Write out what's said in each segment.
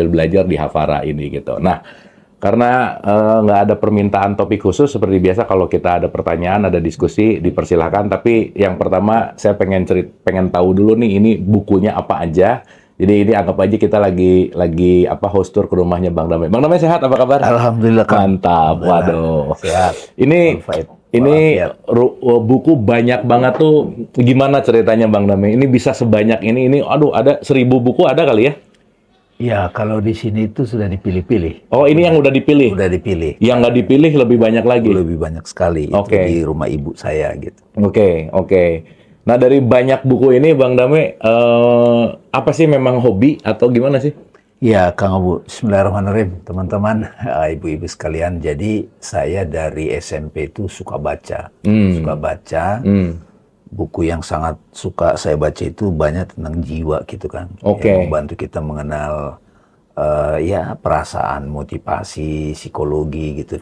belajar di Hafara ini gitu. Nah, karena nggak ada permintaan topik khusus seperti biasa, kalau kita ada pertanyaan, ada diskusi, dipersilahkan. Tapi yang pertama saya pengen tahu dulu nih, ini bukunya apa aja. Jadi ini anggap aja kita lagi host tour ke rumahnya Bang Damai. Bang Damai sehat, apa kabar? Alhamdulillah, Kang. Mantap, waduh. Sehat. Ini buku banyak banget tuh. Gimana ceritanya Bang Damai? Ini bisa sebanyak ini. Aduh, ada 1000 buku ada kali ya? Ya, kalau di sini itu sudah dipilih-pilih. Oh, ini yang udah dipilih? Udah dipilih. Yang nggak dipilih lebih banyak lagi? Lebih banyak sekali. Itu di rumah ibu saya gitu. Oke. Nah, dari banyak buku ini, Bang Damai, apa sih, memang hobi atau gimana sih? Ya, Kang Abu. Bismillahirrahmanirrahim, teman-teman, ibu-ibu sekalian. Jadi, saya dari SMP itu suka baca. Suka baca. Buku yang sangat suka saya baca itu banyak tentang jiwa gitu kan. Yang membantu kita mengenal ya perasaan, motivasi, psikologi gitu,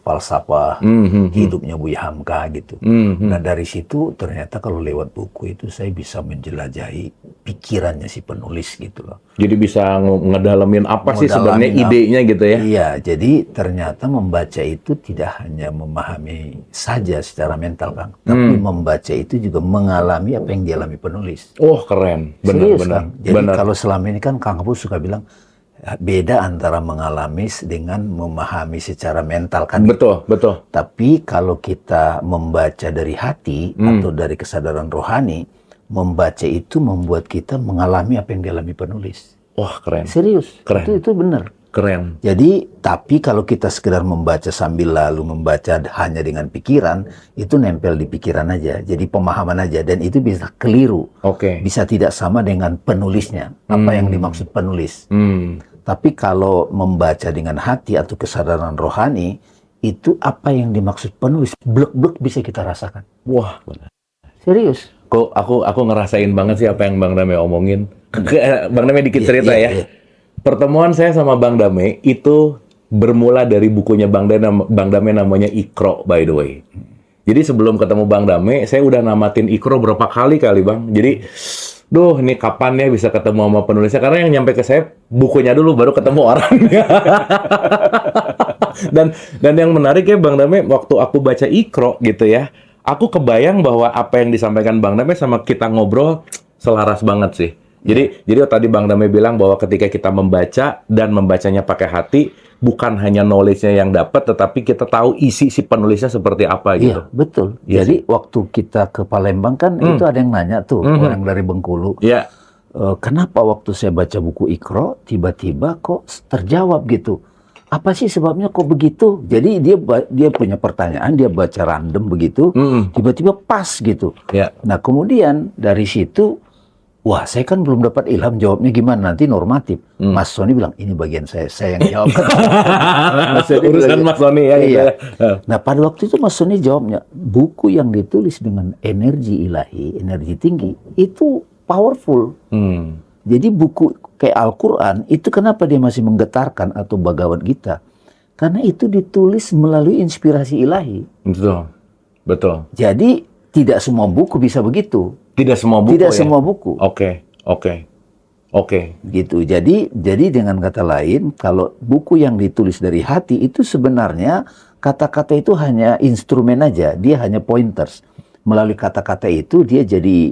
falsafah hidupnya Buya Hamka gitu. Nah dari situ ternyata kalau lewat buku itu saya bisa menjelajahi pikirannya si penulis gitu loh. Jadi bisa ngedalamin apa sih sebenarnya idenya gitu ya? Iya, jadi ternyata membaca itu tidak hanya memahami saja secara mental, Bang, tapi membaca itu juga mengalami apa yang dialami penulis. Oh, keren. Benar. Jadi kalau selama ini kan Kang Abu suka bilang beda antara mengalami dengan memahami secara mental kan. Betul. Tapi kalau kita membaca dari hati atau dari kesadaran rohani, membaca itu membuat kita mengalami apa yang dialami penulis. Wah, keren. Serius. Keren. Itu benar. Keren. Jadi, tapi kalau kita sekedar membaca sambil lalu membaca hanya dengan pikiran, itu nempel di pikiran aja. Jadi pemahaman aja. Dan itu bisa keliru. Bisa tidak sama dengan penulisnya. Apa yang dimaksud penulis. Tapi kalau membaca dengan hati atau kesadaran rohani, itu apa yang dimaksud penulis. Blek-blek bisa kita rasakan. Wah, benar. Serius. Kok aku ngerasain banget sih apa yang Bang Damai omongin. Bang Damai dikit cerita ya. Pertemuan saya sama Bang Damai itu bermula dari bukunya Bang Damai namanya Iqra, by the way. Jadi sebelum ketemu Bang Damai, saya udah namatin Iqra berapa kali Bang. Jadi, ini kapan ya bisa ketemu sama penulisnya? Karena yang nyampe ke saya bukunya dulu, baru ketemu orangnya. dan yang menarik ya Bang Damai, waktu aku baca Iqra gitu ya, aku kebayang bahwa apa yang disampaikan Bang Damai sama kita ngobrol selaras banget sih. Jadi tadi Bang Damai bilang bahwa ketika kita membaca dan membacanya pakai hati, bukan hanya knowledge-nya yang dapat, tetapi kita tahu isi si penulisnya seperti apa gitu. Iya, betul. Iya, jadi waktu kita ke Palembang kan itu ada yang nanya tuh, orang dari Bengkulu. Iya. Kenapa waktu saya baca buku Iqra, tiba-tiba kok terjawab gitu. Apa sih sebabnya kok begitu? Jadi dia punya pertanyaan, dia baca random begitu, tiba-tiba pas gitu. Yeah. Nah kemudian dari situ, wah saya kan belum dapat ilham jawabnya gimana, nanti normatif. Mas Sony bilang, ini bagian saya yang jawab. Urusan Mas Sony ya. Iya. Nah pada waktu itu Mas Sony jawabnya, buku yang ditulis dengan energi ilahi, energi tinggi, itu powerful. Jadi buku kayak Al-Quran, itu kenapa dia masih menggetarkan atau Bhagavad Gita? Karena itu ditulis melalui inspirasi ilahi. Betul. Jadi tidak semua buku bisa begitu. Tidak semua buku. Semua buku. Oke. Gitu. Jadi dengan kata lain, kalau buku yang ditulis dari hati itu sebenarnya kata-kata itu hanya instrumen aja, dia hanya pointers. Melalui kata-kata itu dia jadi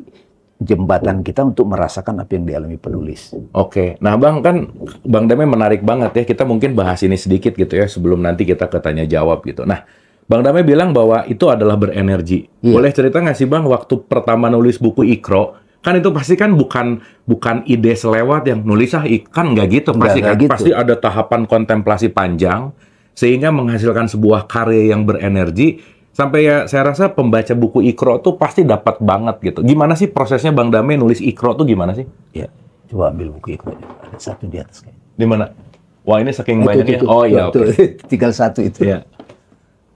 jembatan kita untuk merasakan apa yang dialami penulis. Oke. Nah, Bang Damai menarik banget ya. Kita mungkin bahas ini sedikit gitu ya sebelum nanti kita ke tanya jawab gitu. Nah, Bang Damai bilang bahwa itu adalah berenergi. Iya. Boleh cerita nggak sih Bang, waktu pertama nulis buku Iqra, kan itu pasti kan bukan ide selewat yang nulis kan nggak gitu. Pasti ada tahapan kontemplasi panjang sehingga menghasilkan sebuah karya yang berenergi. Sampai ya saya rasa pembaca buku Iqra tuh pasti dapat banget gitu. Gimana sih prosesnya Bang Damai nulis Iqra tuh gimana sih? Ya, coba ambil buku Iqra. Ada satu di atas kayaknya. Di mana? Wah, ini saking banyaknya. Oh iya, oke. Tinggal satu itu. Ya.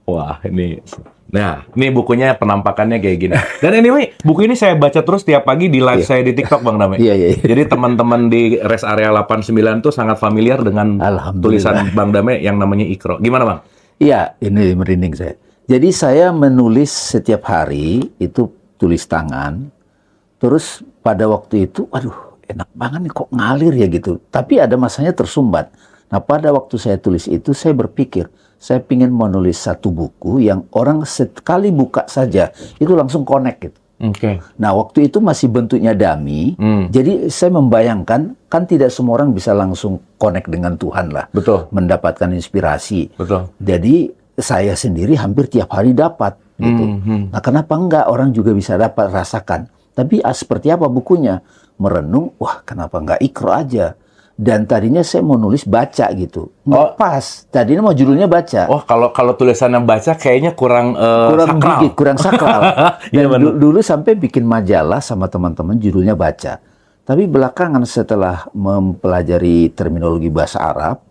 Wah, ini. Nah, ini bukunya penampakannya kayak gini. Dan anyway, buku ini saya baca terus tiap pagi di live saya di TikTok, Bang Damai. Iya. Jadi teman-teman di Rest Area 89 tuh sangat familiar dengan tulisan Bang Damai yang namanya Iqra. Gimana, Bang? Iya, ini merinding saya. Jadi saya menulis setiap hari, itu tulis tangan. Terus pada waktu itu, enak banget nih kok ngalir ya gitu. Tapi ada masanya tersumbat. Nah pada waktu saya tulis itu saya berpikir, saya ingin menulis satu buku yang orang sekali buka saja itu langsung connect gitu. Oke. Nah waktu itu masih bentuknya dummy, jadi saya membayangkan kan tidak semua orang bisa langsung connect dengan Tuhan lah, Betul. mendapatkan inspirasi. Betul. Jadi saya sendiri hampir tiap hari dapat gitu. Nah kenapa enggak orang juga bisa dapat rasakan? Tapi seperti apa bukunya? Merenung, wah kenapa enggak Iqra aja? Dan tadinya saya mau nulis baca gitu. Nggak pas. Tadinya mau judulnya baca. Oh, kalau tulisannya baca kayaknya kurang Kurang sakral. gigih, kurang sakral. Iya, Dan benar. dulu sampai bikin majalah sama teman-teman judulnya baca. Tapi belakangan setelah mempelajari terminologi bahasa Arab,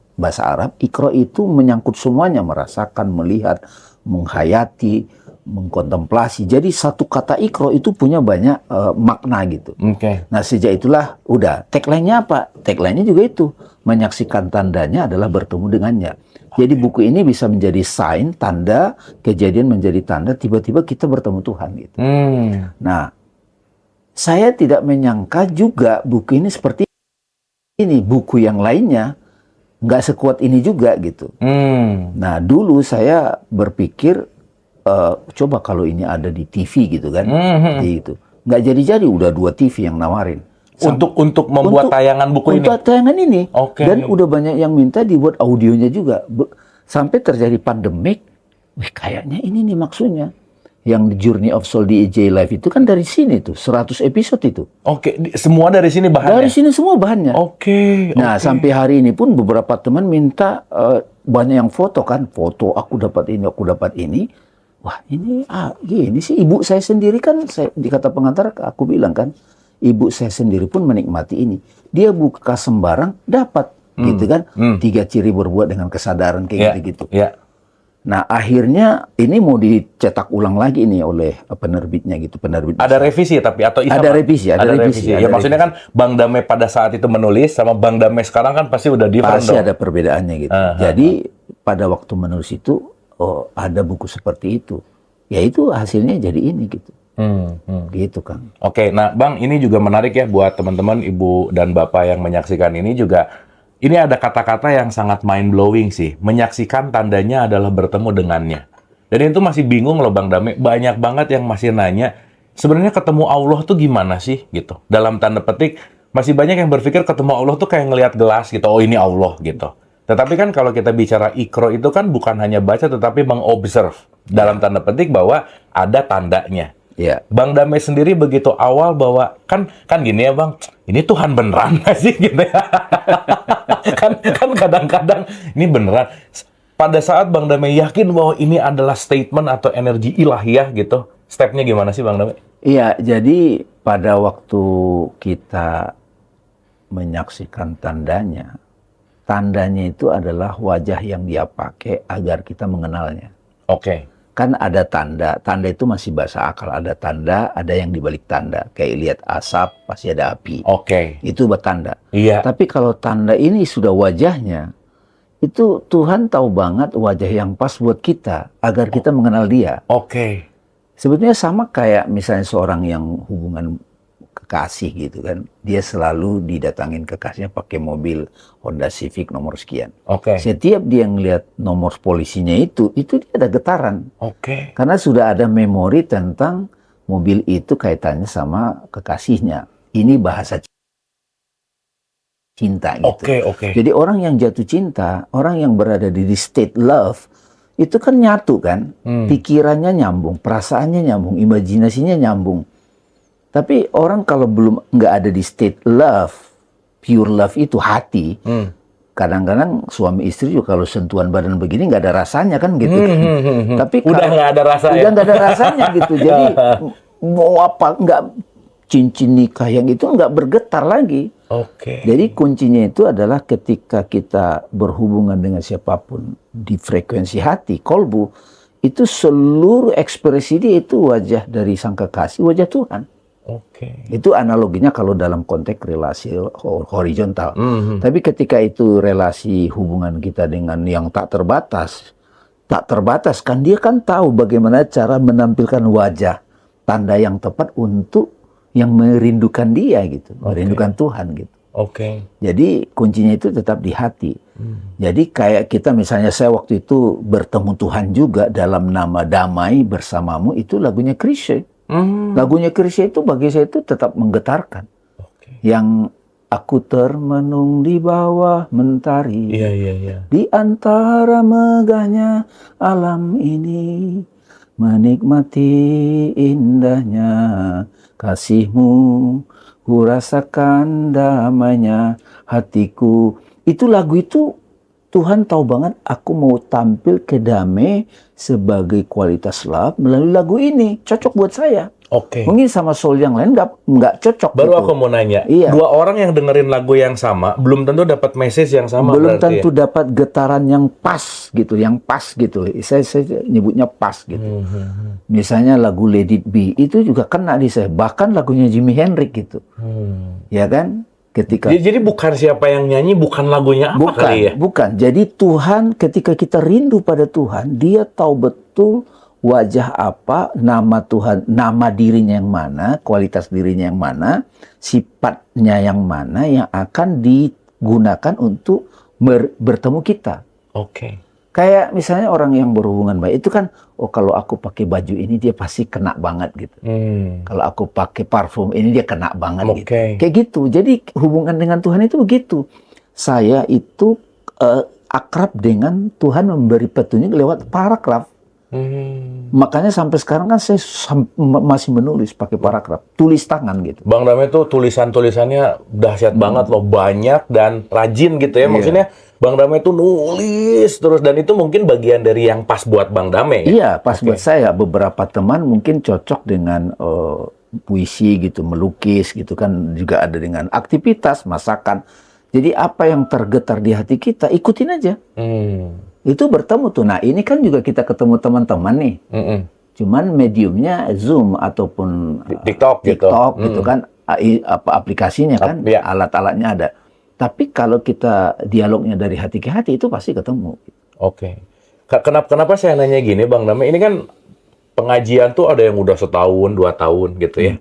Iqra itu menyangkut semuanya, merasakan, melihat, menghayati, mengkontemplasi. Jadi satu kata Iqra itu punya banyak makna gitu. Oke. Nah sejak itulah udah tagline-nya apa? Tagline-nya juga itu menyaksikan tandanya adalah bertemu dengannya. Jadi buku ini bisa menjadi sign, tanda, kejadian menjadi tanda tiba-tiba kita bertemu Tuhan gitu. Nah saya tidak menyangka juga buku ini seperti ini. Buku yang lainnya nggak sekuat ini juga gitu. Nah dulu saya berpikir coba kalau ini ada di TV gitu kan, gitu. Nggak jadi-jadi udah 2 TV yang nawarin. Untuk membuat tayangan buku ini. Untuk tayangan ini. Oke. Dan udah banyak yang minta dibuat audionya juga. Sampai terjadi pandemik, wih kayaknya ini nih maksudnya. Yang Journey of Soul di EJ Live itu kan dari sini tuh, 100 episode itu. Oke, semua dari sini bahannya. Dari sini semua bahannya. Oke. Nah, sampai hari ini pun beberapa teman minta banyak yang foto kan, foto aku dapat ini, aku dapat ini. Wah, ini gini sih ibu saya sendiri kan, saya di kata pengantar aku bilang kan, ibu saya sendiri pun menikmati ini. Dia buka sembarang dapat gitu kan. 3 ciri berbuat dengan kesadaran kayak gitu-gitu. Ya. Nah, akhirnya ini mau dicetak ulang lagi nih oleh penerbitnya gitu, penerbit. Ada revisi tapi atau Ada revisi, ada revisi. Ya maksudnya kan Bang Dame pada saat itu menulis sama Bang Dame sekarang kan pasti udah different Pasti dong. ada perbedaannya gitu. Jadi pada waktu menulis itu ada buku seperti itu. Ya itu hasilnya jadi ini gitu. Gitu Kang. Oke, nah Bang ini juga menarik ya buat teman-teman Ibu dan Bapak yang menyaksikan ini juga. Ini ada kata-kata yang sangat mind blowing sih. Menyaksikan tandanya adalah bertemu dengannya. Dan itu masih bingung loh Bang Dame. Banyak banget yang masih nanya, sebenarnya ketemu Allah tuh gimana sih gitu. Dalam tanda petik masih banyak yang berpikir ketemu Allah tuh kayak ngelihat gelas gitu. Oh ini Allah gitu. Tetapi kan kalau kita bicara Iqra itu kan bukan hanya baca tetapi mengobserve. Dalam tanda petik bahwa ada tandanya. Ya. Bang Dame sendiri begitu awal bahwa kan gini ya Bang, ini Tuhan beneran nggak sih gitu ya? kan kadang-kadang ini beneran. Pada saat Bang Dame yakin bahwa ini adalah statement atau energi ilahiyah gitu, stepnya gimana sih Bang Dame? Iya, jadi pada waktu kita menyaksikan tandanya itu adalah wajah yang dia pakai agar kita mengenalnya. Oke. Kan ada tanda itu masih bahasa akal, ada tanda, ada yang dibalik tanda. Kayak lihat asap, pasti ada api. Oke. Itu bertanda. Iya. Tapi kalau tanda ini sudah wajahnya, itu Tuhan tahu banget wajah yang pas buat kita, agar kita mengenal dia. Oke. Sebetulnya sama kayak misalnya seorang yang hubungan kekasih gitu kan. Dia selalu didatangin kekasihnya pakai mobil Honda Civic nomor sekian. Oke. Setiap dia ngelihat nomor polisinya itu dia ada getaran. Oke. Karena sudah ada memori tentang mobil itu kaitannya sama kekasihnya. Ini bahasa cinta gitu. Oke. Jadi orang yang jatuh cinta, orang yang berada di state love, itu kan nyatu kan. Pikirannya nyambung, perasaannya nyambung, imajinasinya nyambung. Tapi orang kalau belum nggak ada di state love, pure love itu hati, kadang-kadang suami istri juga kalau sentuhan badan begini nggak ada rasanya kan gitu. Tapi Udah nggak ada rasa udah ya? nggak ada rasanya gitu. Jadi mau apa nggak cincin nikah yang itu nggak bergetar lagi. Oke. Jadi kuncinya itu adalah ketika kita berhubungan dengan siapapun di frekuensi hati, kolbu, itu seluruh ekspresi dia itu wajah dari sang kekasih, wajah Tuhan. Oke. Itu analoginya kalau dalam konteks relasi horizontal. Tapi ketika itu relasi hubungan kita dengan yang tak terbatas kan dia kan tahu bagaimana cara menampilkan wajah, tanda yang tepat untuk yang merindukan dia gitu, merindukan Tuhan gitu. Oke. Jadi kuncinya itu tetap di hati. Jadi kayak kita misalnya saya waktu itu bertemu Tuhan juga dalam nama damai bersamamu, itu lagunya Chrisye. Lagunya Chrisye itu bagi saya itu tetap menggetarkan. Yang aku termenung di bawah mentari, Iya. di antara megahnya alam ini, menikmati indahnya kasih-Mu, ku rasakan damainya hatiku. Itu lagu itu Tuhan tahu banget aku mau tampil ke damai sebagai kualitas love melalui lagu ini. Cocok buat saya. Oke. Mungkin sama soul yang lain nggak cocok. Baru gitu. aku mau nanya, Iya. dua orang yang dengerin lagu yang sama, belum tentu dapat message yang sama Belum berarti tentu ya? dapat getaran yang pas gitu, Saya nyebutnya pas gitu. Misalnya lagu Let It Be itu juga kena di saya. Bahkan lagunya Jimi Hendrix gitu, ya kan? Ketika Jadi bukan siapa yang nyanyi, bukan lagunya apa bukan, kali ya? bukan. Jadi Tuhan ketika kita rindu pada Tuhan, Dia tahu betul wajah apa, nama Tuhan, nama dirinya yang mana, kualitas dirinya yang mana, sifatnya yang mana yang akan digunakan untuk bertemu kita. Oke. Kayak misalnya orang yang berhubungan baik itu kan, oh kalau aku pakai baju ini dia pasti kena banget gitu. Kalau aku pakai parfum ini dia kena banget gitu. Kayak gitu. Jadi hubungan dengan Tuhan itu begitu. Saya itu akrab dengan Tuhan, memberi petunjuk lewat paragraf. Makanya sampai sekarang kan saya masih menulis pakai paragraf, tulis tangan gitu. Bang Damai tuh tulisannya dahsyat banget loh, banyak dan rajin gitu ya. Maksudnya Bang Damai tuh nulis terus, dan itu mungkin bagian dari yang pas buat Bang Damai ya? Iya, pas buat saya. Beberapa teman mungkin cocok dengan puisi gitu, melukis gitu kan, juga ada dengan aktivitas, masakan. Jadi apa yang tergetar di hati kita, ikutin aja. Itu bertemu tuh. Nah ini kan juga kita ketemu teman-teman nih. Cuman mediumnya Zoom ataupun TikTok gitu kan, apa aplikasinya kan, alat-alatnya ada. Tapi kalau kita dialognya dari hati ke hati itu pasti ketemu. Oke. Kenapa saya nanya gini Bang Damai? Ini kan pengajian tuh ada yang udah setahun, 2 tahun gitu ya.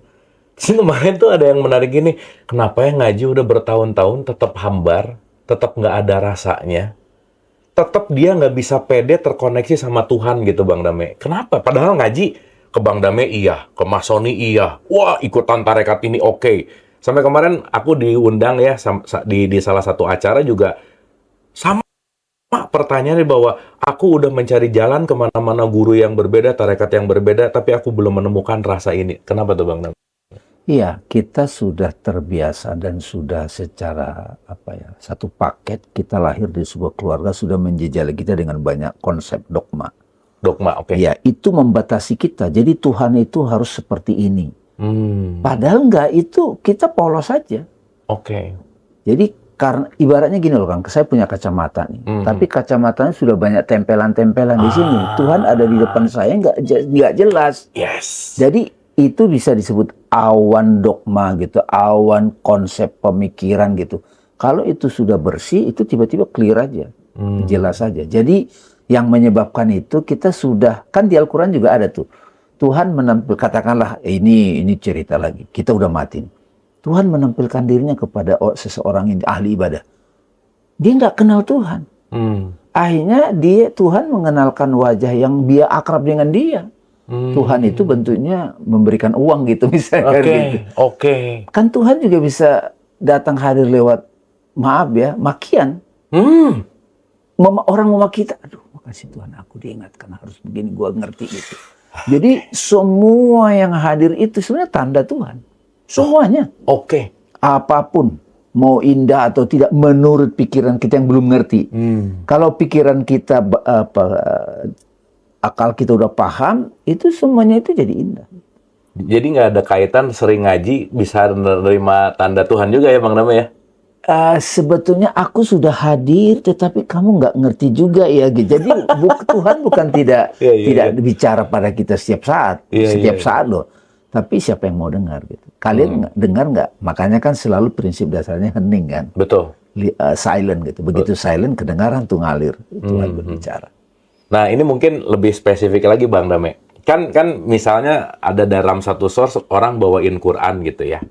Terus kemarin tuh ada yang menarik gini, kenapa ya ngaji udah bertahun-tahun tetap hambar, tetap nggak ada rasanya, tetap dia nggak bisa pede terkoneksi sama Tuhan gitu Bang Damai. Kenapa? Padahal ngaji ke Bang Damai iya, ke Mas Sony iya, wah ikutan tarekat ini oke. Sampai kemarin aku diundang ya di salah satu acara juga sama pertanyaannya, bahwa aku udah mencari jalan kemana-mana, guru yang berbeda, tarekat yang berbeda, tapi aku belum menemukan rasa ini. Kenapa tuh Bang Damai? Iya, kita sudah terbiasa dan sudah secara satu paket, kita lahir di sebuah keluarga sudah menjejali kita dengan banyak konsep dogma. Dogma, oke. Ya, itu membatasi kita. Jadi Tuhan itu harus seperti ini. Padahal enggak, itu kita polos saja. Oke. Jadi karena ibaratnya gini loh Kang, saya punya kacamata nih, tapi kacamatanya sudah banyak tempelan-tempelan di sini. Tuhan ada di depan saya nggak jelas. Yes. Jadi itu bisa disebut awan dogma gitu, awan konsep pemikiran gitu. Kalau itu sudah bersih, itu tiba-tiba clear aja, jelas aja. Jadi yang menyebabkan itu kita sudah, kan di Al-Quran juga ada tuh, Tuhan menampil, katakanlah ini cerita lagi, kita udah mati. Tuhan menampilkan dirinya kepada seseorang yang ahli ibadah. Dia nggak kenal Tuhan. Akhirnya Tuhan mengenalkan wajah yang dia akrab dengan dia. Tuhan itu bentuknya memberikan uang gitu misalnya. Oke. Kan Tuhan juga bisa datang hadir lewat, maaf ya, makian. Orang memaki kita, aduh makasih Tuhan, aku diingatkan harus begini, gua ngerti gitu. Jadi semua yang hadir itu sebenarnya tanda Tuhan. Semuanya. Oke. Apapun, mau indah atau tidak menurut pikiran kita yang belum ngerti. Kalau pikiran kita akal kita udah paham, itu semuanya itu jadi indah. Jadi nggak ada kaitan sering ngaji bisa menerima tanda Tuhan juga ya Bang Damai ya? Sebetulnya aku sudah hadir, tetapi kamu nggak ngerti juga ya. Gitu. Jadi Tuhan bukan tidak bicara pada kita setiap saat, saat loh. Tapi siapa yang mau dengar gitu? Kalian dengar nggak? Makanya kan selalu prinsip dasarnya hening kan. Betul. Silent gitu. Begitu silent, kedengaran tuh ngalir. Tuhan berbicara. Nah ini mungkin lebih spesifik lagi Bang Damai. kan misalnya ada dalam satu source orang bawain Quran gitu ya.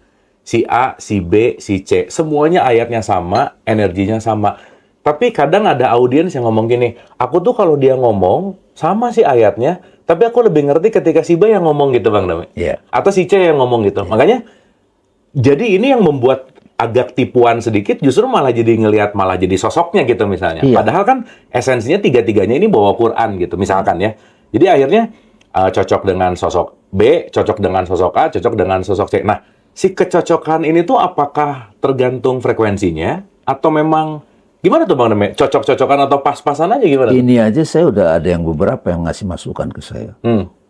Si A, si B, si C, semuanya ayatnya sama, energinya sama. Tapi kadang ada audiens yang ngomong gini, aku tuh kalau dia ngomong sama sih ayatnya, tapi aku lebih ngerti ketika si B yang ngomong gitu Bang Dame. Iya. Atau si C yang ngomong gitu. Makanya jadi ini yang membuat agak tipuan sedikit, justru malah jadi ngelihat malah jadi sosoknya gitu misalnya. Iya. Padahal kan esensinya tiga-tiganya ini bawa Quran gitu misalkan ya. Jadi akhirnya cocok dengan sosok B, cocok dengan sosok A, cocok dengan sosok C. Nah, si kecocokan ini tuh apakah tergantung frekuensinya atau memang gimana tuh Bang Dame? Cocok-cocokan atau pas-pasan aja gimana? Ini aja saya udah ada yang beberapa yang ngasih masukan ke saya.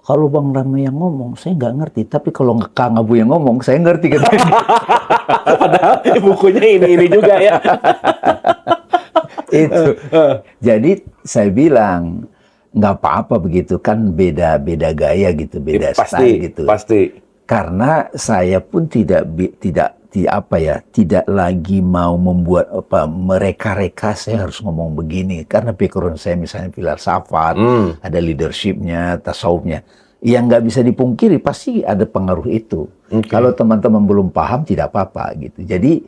Kalau Bang Rame yang ngomong, saya nggak ngerti. Tapi kalau Kang Abu yang ngomong, saya ngerti. Padahal bukunya ini juga ya. Itu. Jadi saya bilang, nggak apa-apa begitu. Kan beda-beda gaya gitu, beda style gitu. Pasti. Karena saya pun tidak lagi mau membuat mereka-reka saya harus ngomong begini karena background saya misalnya filsafat, ada leadershipnya, tasawufnya, yang nggak bisa dipungkiri pasti ada pengaruh itu. Kalau teman-teman belum paham tidak apa-apa gitu. Jadi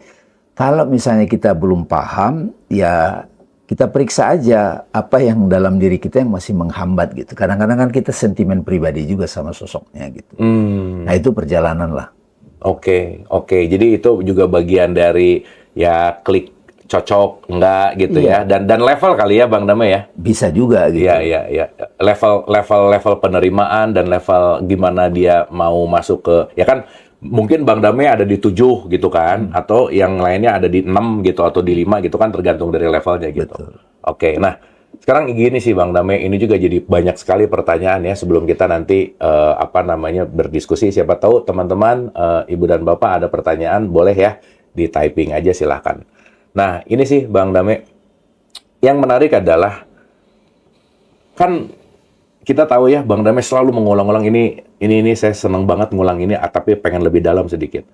kalau misalnya kita belum paham ya kita periksa aja apa yang dalam diri kita yang masih menghambat gitu. Kadang-kadang kan kita sentimen pribadi juga sama sosoknya gitu. Nah itu perjalanan lah. Oke. Jadi itu juga bagian dari ya klik cocok enggak gitu ya. Dan level kali ya Bang Dame ya. Bisa juga gitu. Iya. Level penerimaan dan level gimana dia mau masuk ke ya kan mungkin Bang Dame ada di 7 gitu kan atau yang lainnya ada di 6 gitu atau di 5 gitu kan tergantung dari levelnya gitu. Betul. Oke. Nah, sekarang gini sih Bang Dame, ini juga jadi banyak sekali pertanyaan ya sebelum kita nanti berdiskusi. Siapa tahu teman-teman, Ibu dan Bapak ada pertanyaan, boleh ya di typing aja silahkan. Nah ini sih Bang Dame, yang menarik adalah kan kita tahu ya Bang Dame selalu mengulang-ulang ini saya seneng banget ngulang ini, tapi pengen lebih dalam sedikit.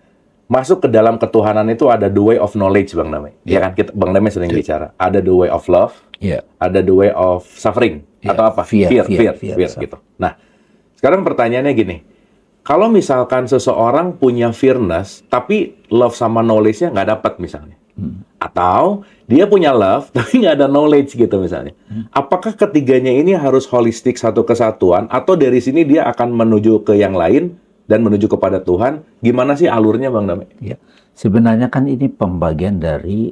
Masuk ke dalam ketuhanan itu ada the way of knowledge Bang Dame. Ya kan Bang Dame sering bicara. Ada the way of love, ada the way of suffering atau apa? Fear gitu. Nah, sekarang pertanyaannya gini. Kalau misalkan seseorang punya fearness tapi love sama knowledge-nya nggak dapat misalnya. Atau dia punya love tapi nggak ada knowledge gitu misalnya. Apakah ketiganya ini harus holistik satu kesatuan atau dari sini dia akan menuju ke yang lain dan menuju kepada Tuhan? Gimana sih alurnya Bang Dame? Ya, sebenarnya kan ini pembagian dari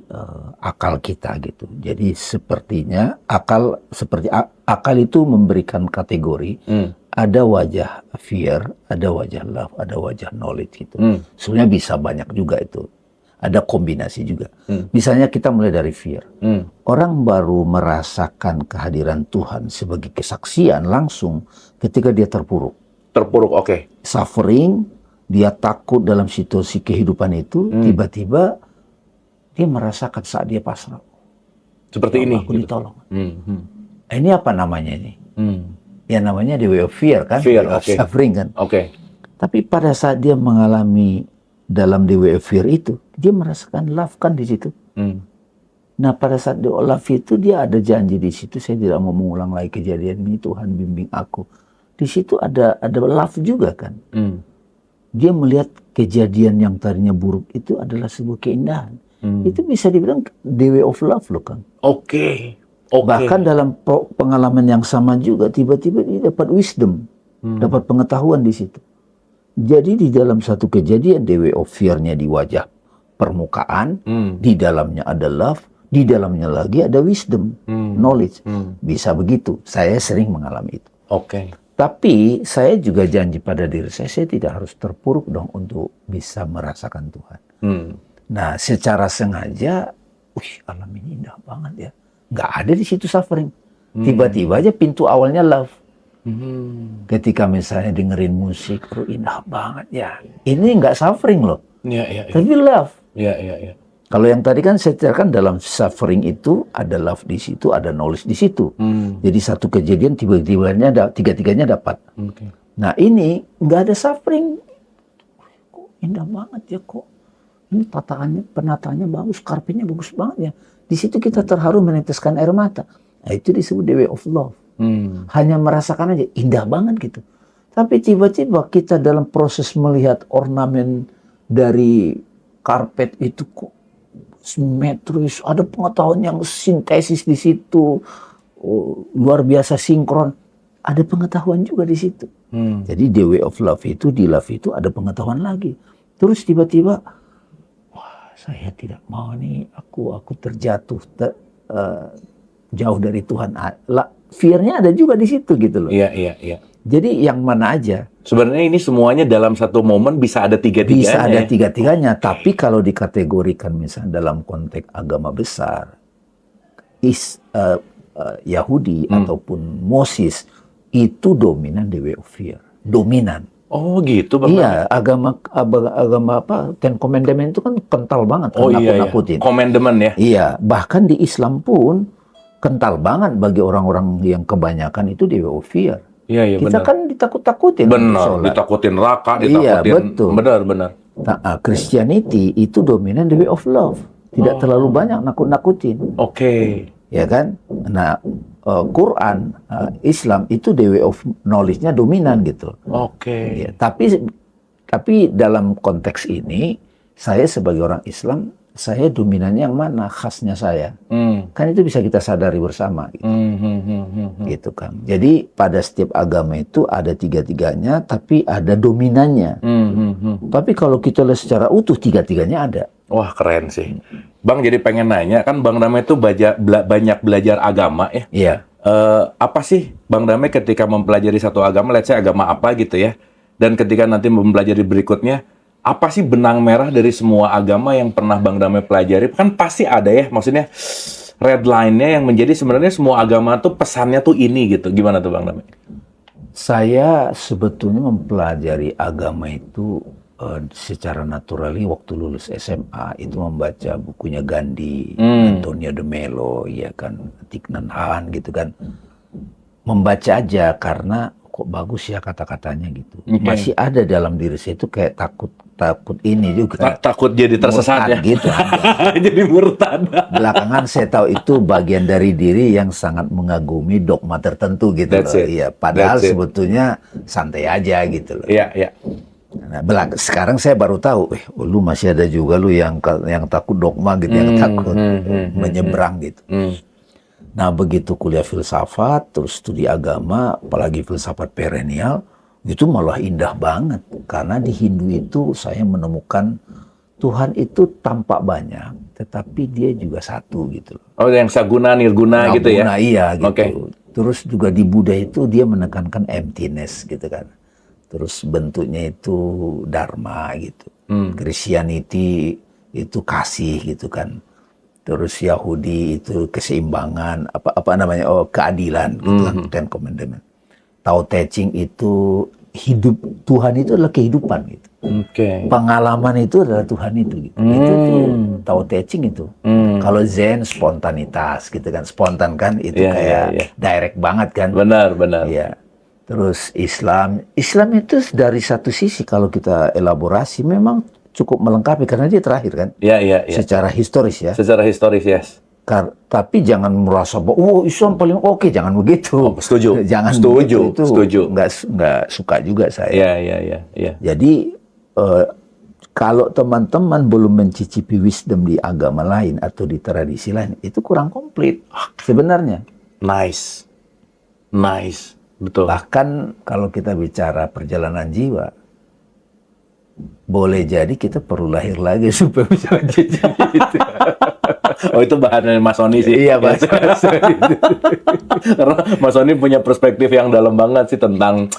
akal kita gitu. Jadi sepertinya akal itu memberikan kategori. Ada wajah fear, ada wajah love, ada wajah knowledge gitu. Sebenarnya bisa banyak juga itu. Ada kombinasi juga. Misalnya kita mulai dari fear. Orang baru merasakan kehadiran Tuhan sebagai kesaksian langsung ketika dia terpuruk. Oke. Suffering, dia takut dalam situasi kehidupan itu, tiba-tiba dia merasakan saat dia pasrah. Seperti ini. Aku ditolong. Ini apa namanya ini? Ya namanya the way of fear kan? Fear, suffering kan? Oke. Tapi pada saat dia mengalami dalam the way of fear itu, dia merasakan love kan di situ. Nah pada saat the love itu dia ada janji di situ, saya tidak mau mengulang lagi kejadian ini, Tuhan bimbing aku. Di situ ada love juga kan. Dia melihat kejadian yang tadinya buruk itu adalah sebuah keindahan. Itu bisa dibilang the way of love loh kan. Oke. Bahkan dalam pengalaman yang sama juga tiba-tiba dia dapat wisdom, dapat pengetahuan di situ. Jadi di dalam satu kejadian the way of fear-nya di wajah permukaan, di dalamnya ada love, di dalamnya lagi ada wisdom, knowledge. Bisa begitu. Saya sering mengalami itu. Oke. Tapi saya juga janji pada diri saya tidak harus terpuruk dong untuk bisa merasakan Tuhan. Nah, secara sengaja, alam ini indah banget ya. Nggak ada di situ suffering. Tiba-tiba aja pintu awalnya love. Ketika misalnya dengerin musik, indah banget ya. Ini nggak suffering loh. Tapi love. Kalau yang tadi kan saya ceritakan dalam suffering itu ada love di situ, ada knowledge di situ. Jadi satu kejadian tiga-tiganya dapat. Nah ini nggak ada suffering. Kok indah banget ya kok. Ini penataannya bagus, karpetnya bagus banget ya. Di situ kita terharu meneteskan air mata. Nah itu disebut the way of love. Hanya merasakan aja indah banget gitu. Tapi tiba-tiba kita dalam proses melihat ornamen dari karpet itu kok simetris, ada pengetahuan yang sintesis di situ, luar biasa sinkron, ada pengetahuan juga di situ. Jadi the way of love itu, di love itu ada pengetahuan lagi. Terus tiba-tiba, wah saya tidak mau nih, aku terjatuh jauh dari Tuhan. Fear-nya ada juga di situ gitu loh. Iya. Jadi yang mana aja? Sebenarnya ini semuanya dalam satu momen bisa ada tiga-tiganya. Bisa ada tiga-tiganya, tapi kalau dikategorikan misalnya dalam konteks agama besar, Yahudi ataupun Moses, itu dominan the way of fear. Dominan. Oh gitu Bang. Iya, agama apa? Ten Commandment itu kan kental banget, Oh iya. nakut-nakutin. Commandment ya. Iya, bahkan di Islam pun kental banget bagi orang-orang yang kebanyakan itu the way of fear. Iya Kita benar. kan ditakut-takutin. Benar, sholat. ditakutin neraka, Iya, ditakutin. betul. Benar. Nah, Christianity itu dominan the way of love. Tidak terlalu banyak nakut-nakutin. Oke. Ya kan? Nah, Quran, Islam itu the way of knowledge-nya dominan gitu. Oke. Ya, tapi dalam konteks ini, saya sebagai orang Islam, saya dominannya yang mana? Khasnya saya. Kan itu bisa kita sadari bersama. Gitu. Gitu kan. Jadi pada setiap agama itu ada tiga-tiganya, tapi ada dominannya. Tapi kalau kita lihat secara utuh, tiga-tiganya ada. Wah keren sih. Bang jadi pengen nanya, kan Bang Damai itu banyak belajar agama ya. Iya. Apa sih Bang Damai ketika mempelajari satu agama, let's say agama apa gitu ya, dan ketika nanti mempelajari berikutnya, apa sih benang merah dari semua agama yang pernah Bang Damai pelajari? Kan pasti ada ya, maksudnya red line-nya yang menjadi sebenarnya semua agama tuh pesannya tuh ini gitu. Gimana tuh Bang Damai? Saya sebetulnya mempelajari agama itu secara naturali waktu lulus SMA itu membaca bukunya Gandhi, Antonio de Mello, ya kan, Thich Nhat Hanh gitu kan. Membaca aja karena kok bagus ya kata-katanya gitu. Masih ada dalam diri saya itu kayak takut ini juga. Takut jadi tersesat ya. Gitu. Jadi murtad. Belakangan saya tahu itu bagian dari diri yang sangat mengagumi dogma tertentu gitu That's loh. it. Iya, padahal That's it. sebetulnya santai aja gitu loh. Iya. Nah, sekarang saya baru tahu, lu masih ada juga lu yang takut dogma gitu, yang takut menyeberang gitu. Nah, begitu kuliah filsafat, terus studi agama, apalagi filsafat perennial, itu malah indah banget. Karena di Hindu itu saya menemukan Tuhan itu tampak banyak, tetapi dia juga satu gitu. Oh, yang saguna, nirguna gitu ya? Iya gitu. Okay. Terus juga di Buddha itu dia menekankan emptiness gitu kan. Terus bentuknya itu dharma gitu. Christianity itu kasih gitu kan. Terus Yahudi itu keseimbangan, apa namanya? Oh, keadilan gitu kan, Ten Commandment. Tao Te Ching itu hidup, Tuhan itu adalah kehidupan gitu. Pengalaman itu adalah Tuhan itu gitu. Itu tuh Tao Te Ching itu. Kalau Zen spontanitas gitu kan. Spontan kan itu kayak direct banget kan. Benar. Iya. Terus Islam itu dari satu sisi kalau kita elaborasi memang cukup melengkapi karena dia terakhir kan. Iya. Secara historis ya. Secara historis, yes. Tapi jangan merasa bahwa Islam paling oke, jangan begitu. Setuju. Jangan setuju. begitu. Setuju. Nggak suka juga saya. Iya. Jadi kalau teman-teman belum mencicipi wisdom di agama lain atau di tradisi lain, itu kurang komplit sebenarnya. Nice. Betul. Bahkan kalau kita bicara perjalanan jiwa, boleh jadi kita perlu lahir lagi supaya bisa mencicipi itu. Oh, itu bahan Mas Sony sih. Iya, Mas. Karena Mas Sony punya perspektif yang dalam banget sih tentang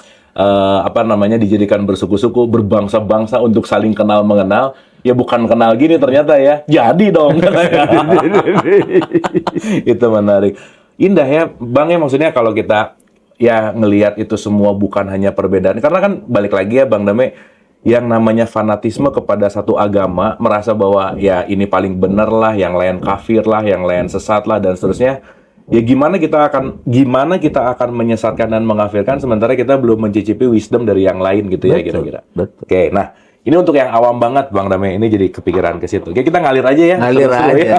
dijadikan bersuku-suku, berbangsa-bangsa untuk saling kenal mengenal. Ya bukan kenal gini ternyata ya. Jadi dong. Itu menarik. Indah ya, Bang, ya maksudnya kalau kita ya ngelihat itu semua bukan hanya perbedaan. Karena kan balik lagi ya Bang Damai, yang namanya fanatisme kepada satu agama, merasa bahwa ya ini paling benar lah, yang lain kafir lah, yang lain sesat lah, dan seterusnya. Ya gimana kita akan menyesatkan dan mengkafirkan sementara kita belum mencicipi wisdom dari yang lain gitu ya kira-kira. Betul. Oke, nah ini untuk yang awam banget Bang Damai, ini jadi kepikiran ke situ. Oke, kita ngalir aja ya. Ngalir aja. Ya.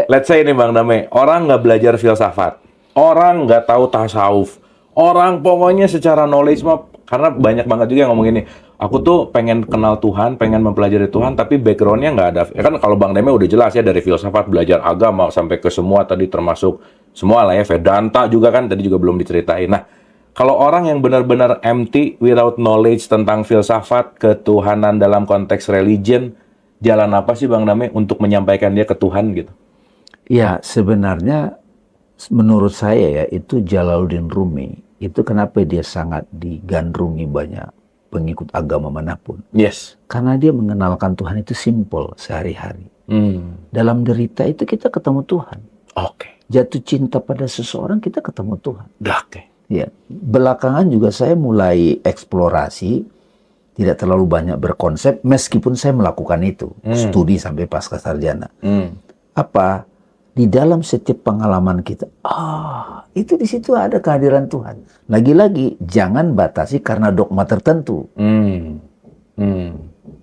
Let's say ini Bang Damai, orang nggak belajar filsafat, orang nggak tahu tasawuf, Orang pokoknya secara knowledge mah, karena banyak banget juga yang ngomong gini, aku tuh pengen kenal Tuhan, pengen mempelajari Tuhan, tapi backgroundnya nggak ada. Ya kan kalau Bang Deme udah jelas ya, dari filsafat, belajar agama, sampai ke semua tadi termasuk semua lah ya, Vedanta juga kan tadi juga belum diceritain. Nah, kalau orang yang benar-benar empty, without knowledge tentang filsafat, ketuhanan dalam konteks religion, jalan apa sih Bang Dame untuk menyampaikan dia ke Tuhan gitu? Ya, sebenarnya menurut saya ya itu Jalaluddin Rumi itu kenapa dia sangat digandrungi banyak pengikut agama manapun. Yes. Karena dia mengenalkan Tuhan itu simple sehari-hari. Hmm. Dalam derita itu kita ketemu Tuhan. Oke. Jatuh cinta pada seseorang kita ketemu Tuhan. Oke. Ya, belakangan juga saya mulai eksplorasi, tidak terlalu banyak berkonsep meskipun saya melakukan itu, studi sampai pasca sarjana. Apa? Di dalam setiap pengalaman kita, itu di situ ada kehadiran Tuhan. Lagi-lagi jangan batasi karena dogma tertentu.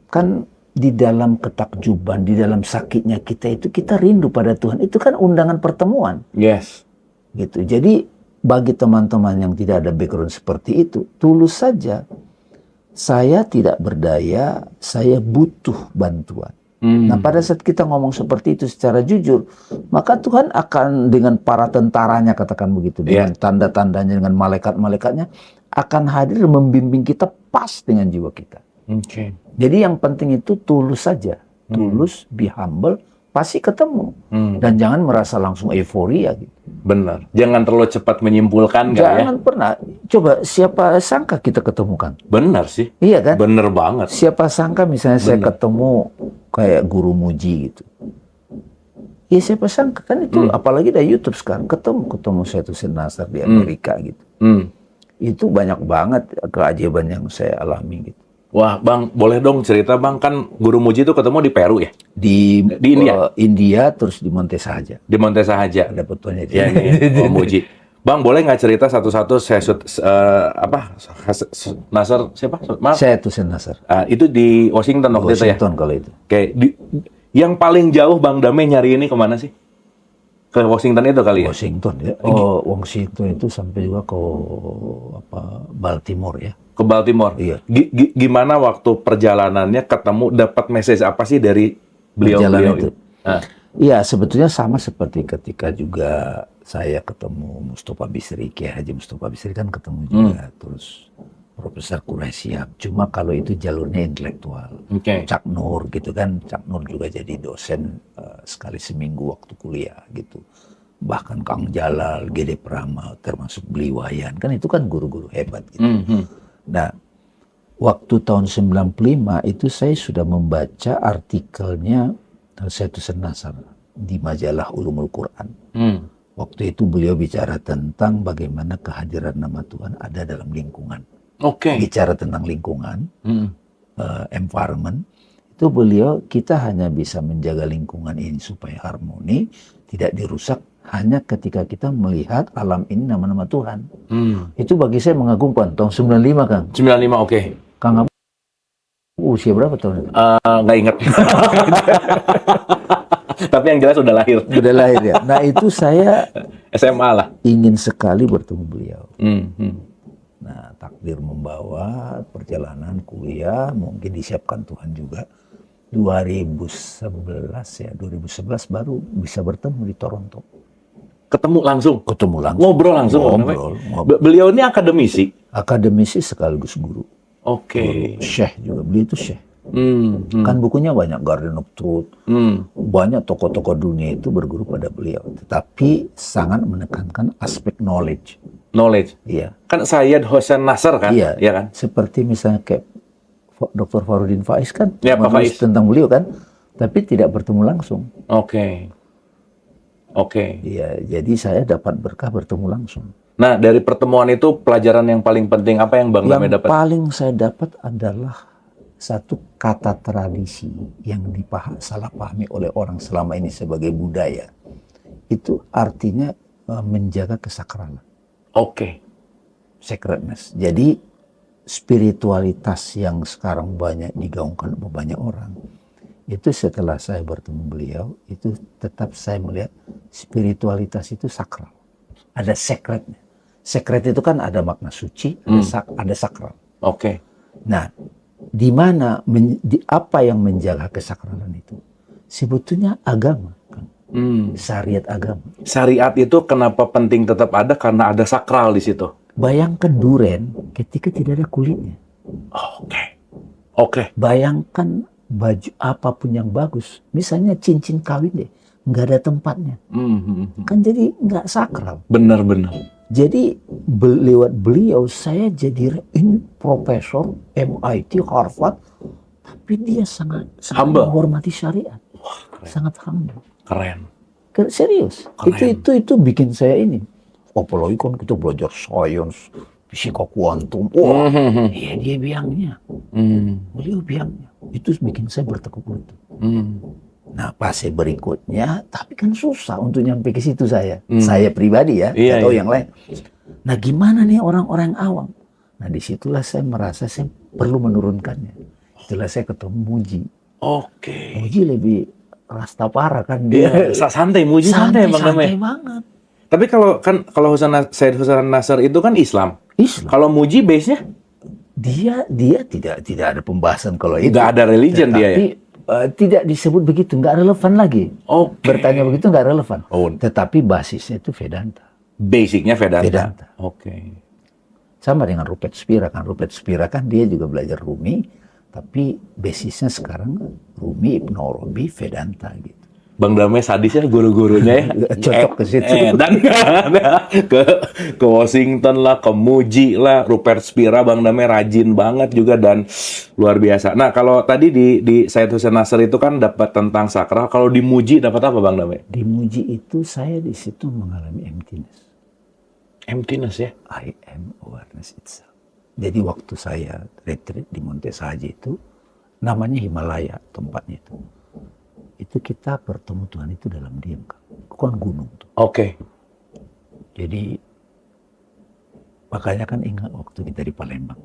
Kan di dalam ketakjuban, di dalam sakitnya kita itu kita rindu pada Tuhan. Itu kan undangan pertemuan. Yes. Gitu. Jadi bagi teman-teman yang tidak ada background seperti itu, tulus saja. Saya tidak berdaya, saya butuh bantuan. Nah, pada saat kita ngomong seperti itu secara jujur, maka Tuhan akan dengan para tentaranya, katakan begitu, dengan tanda-tandanya, dengan malaikat-malaikatnya, akan hadir membimbing kita pas dengan jiwa kita. Jadi yang penting itu tulus saja. Tulus, be humble, pasti ketemu. Dan jangan merasa langsung euforia gitu. Benar. Jangan terlalu cepat menyimpulkan, Jangan pernah. Coba siapa sangka kita ketemukan? Benar sih. Iya kan? Benar banget. Siapa sangka misalnya saya ketemu kayak guru muji gitu. Ya siapa sangka kan itu, apalagi dari YouTube sekarang ketemu Syaituddin Nasr di Amerika gitu. Itu banyak banget keajaiban yang saya alami gitu. Wah, Bang, boleh dong cerita, Bang, kan Guru Muji itu ketemu di Peru ya? Di India? India, terus di Monte Sahaja. Di Monte Sahaja. Ada fotonya itu. Ya, ini, Muji. Bang, boleh nggak cerita satu-satu Nasr siapa? Maaf. Syaituddin Nasr. Itu di Washington waktu itu ya? Washington kalau itu. Oke, yang paling jauh Bang Dame nyari ini kemana sih? Ke Washington itu kali ya? Washington ya. Washington itu sampai juga ke Baltimore ya. Ke Baltimore. Iya. Gimana waktu perjalanannya ketemu, dapat message apa sih dari beliau itu? Iya, sebetulnya sama seperti ketika juga saya ketemu Mustafa Bisri, Kiai Haji Mustafa Bisri kan ketemu juga, terus Profesor Quraisyab. Cuma kalau itu jalurnya intelektual. Cak Nur gitu kan, Cak Nur juga jadi dosen sekali seminggu waktu kuliah gitu. Bahkan Kang Jalal, Gede Prama, termasuk Beli Wayan, kan itu kan guru-guru hebat gitu. Nah, waktu tahun 95 itu saya sudah membaca artikelnya Syaituddin Nasr di majalah Ulumul Quran. Waktu itu beliau bicara tentang bagaimana kehadiran nama Tuhan ada dalam lingkungan. Bicara tentang lingkungan, environment, itu beliau, kita hanya bisa menjaga lingkungan ini supaya harmoni, tidak dirusak, hanya ketika kita melihat alam ini nama-nama Tuhan. Itu bagi saya mengagumkan. Tahun 95, Kang. 95, oke. Kang, usia berapa tahun itu? Nggak ingat. Tapi yang jelas udah lahir. Udah lahir ya. Nah itu saya SMA lah. ingin sekali bertemu beliau. Nah takdir membawa perjalanan kuliah, mungkin disiapkan Tuhan juga. 2011 baru bisa bertemu di Toronto. Ketemu langsung? Ketemu langsung. Ngobrol langsung? Ngobrol. Beliau ini akademisi? Akademisi sekaligus guru. Oke. Syekh juga, beliau itu syekh. Kan bukunya banyak, Garden of Truth. Banyak tokoh-tokoh dunia itu berguru pada beliau. Tetapi sangat menekankan aspek knowledge. Knowledge? Iya. Kan Sayyid Hossein Nasr kan? Iya. Ya kan? Seperti misalnya kayak Dr. Farudin Faiz kan, ya, menulis tentang beliau kan, tapi tidak bertemu langsung. Oke. Iya, jadi saya dapat berkah bertemu langsung. Nah, dari pertemuan itu pelajaran yang paling penting apa yang Bang Dame dapat? Yang paling saya dapat adalah satu kata tradisi yang salah pahami oleh orang selama ini sebagai budaya. Itu artinya menjaga kesakralan. Sacredness. Jadi spiritualitas yang sekarang banyak digaungkan oleh banyak orang, itu setelah saya bertemu beliau, itu tetap saya melihat spiritualitas itu sakral. Ada sacrednya. Sekret itu kan ada makna suci, ada sakral. Oke. Nah, di mana apa yang menjaga kesakralan itu? Sebetulnya agama, kan? Syariat agama. Syariat itu kenapa penting tetap ada? Karena ada sakral di situ. Bayangkan duren ketika tidak ada kulitnya. Oke. Bayangkan baju apapun yang bagus, misalnya cincin kawin deh, nggak ada tempatnya, kan jadi nggak sakral. Benar-benar. Jadi lewat beliau saya jadi ini profesor MIT Harvard, tapi dia sangat Humble. menghormati syariat, Wah, sangat humble. keren. Serius. Keren. Itu bikin saya ini. Apalagi kan kita belajar sains, fisika kuantum. Wah, iya dia biangnya. Beliau biangnya. Itu bikin saya bertekuk-lutut. Nah, fase berikutnya, tapi kan susah untuk nyampe ke situ saya. Saya pribadi ya, atau yang lain. Nah, gimana nih orang-orang awam? Nah, disitulah saya merasa saya perlu menurunkannya. Itulah saya ketemu Muji. Oke. Muji lebih rastafara kan dia. Santai, Muji santai Bang Damai. Santai banget. Tapi kalau Syed Husain Nasr itu kan Islam. Kalau Muji base-nya Dia tidak ada pembahasan kalau itu. nggak ada religion dia ya. Tidak disebut begitu, nggak relevan lagi. Oke. Bertanya begitu nggak relevan. Oh. Tetapi basisnya itu Vedanta. Basicnya Vedanta. Vedanta. Oke. Sama dengan Rupert Spira kan. Rupert Spira kan dia juga belajar Rumi, tapi basisnya sekarang Rumi, Ibn Arabi, Vedanta gitu. Bang Damai sadis ya guru-gurunya ya. Cocok ke situ. Dan ke Washington lah, ke Muji lah, Rupert Spira, Bang Damai rajin banget juga dan luar biasa. Nah, kalau tadi di Syed Husain Nasr itu kan dapat tentang sakral, kalau di Muji dapat apa Bang Damai? Di Muji itu saya di situ mengalami emptiness. Emptiness ya. I am awareness itself. Jadi waktu saya retreat di Monte Sahaja itu, namanya Himalaya tempatnya itu. Itu kita bertemu Tuhan itu dalam diam, kan? Bukan gunung tuh. Oke. Jadi makanya kan ingat waktu kita di Palembang.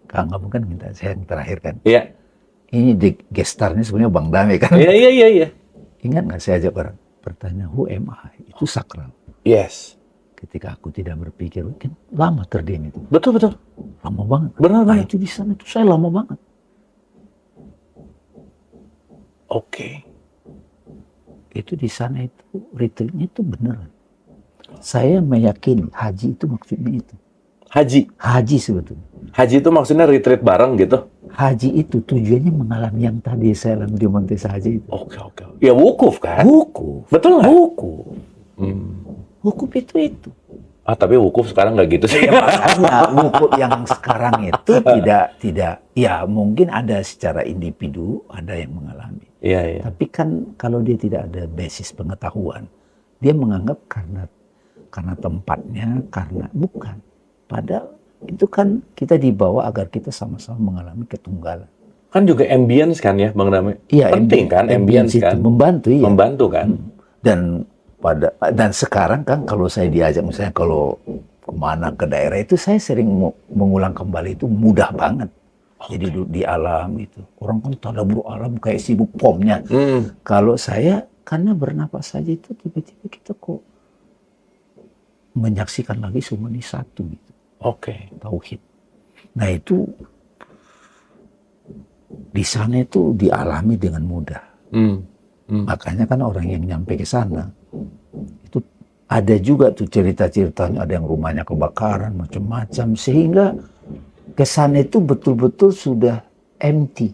Kang Kamu kan minta saya yang terakhir kan. Iya. Ini gestarnya sebenarnya Bang Damai kan. Iya. Ingat nggak saya ajak orang bertanya who am I? Itu sakral. Yes. Ketika aku tidak berpikir, kan lama terdiam itu. Betul. Lama banget. Benar. Nah, itu di sana itu saya lama banget. Oke. Itu di sana itu retreatnya itu beneran. Saya meyakini haji itu maksudnya itu. Haji sebetulnya. Haji itu maksudnya retreat bareng gitu? Haji itu tujuannya mengalami yang tadi saya alami di Monte Sahaja itu. Oke. Ya wukuf kan? Wukuf. Betul nggak? Wukuf. Wukuf itu. Tapi wukuf sekarang nggak gitu sih. Makanya wukuf yang sekarang itu tidak. Ya mungkin ada secara individu, ada yang mengalami. Iya. Tapi kan kalau dia tidak ada basis pengetahuan, dia menganggap karena tempatnya, karena bukan. Padahal itu kan kita dibawa agar kita sama-sama mengalami ketunggalan. Kan juga ambience kan ya Bang Damai? Iya, penting kan ambience kan? Membantu, iya. Membantu kan? Dan sekarang kan kalau saya diajak misalnya kalau kemana ke daerah itu saya sering mengulang kembali itu mudah banget. Jadi di alam itu. Orang kan tadabbur alam kayak sibuk pomnya. Kalau saya karena bernapas saja itu tiba-tiba kita kok menyaksikan lagi semua ini satu gitu. Oke. Tauhid. Nah itu di sana itu dialami dengan mudah. Makanya kan orang yang nyampe ke sana itu ada juga tuh cerita-ceritanya, ada yang rumahnya kebakaran macam-macam sehingga kesana itu betul-betul sudah empty.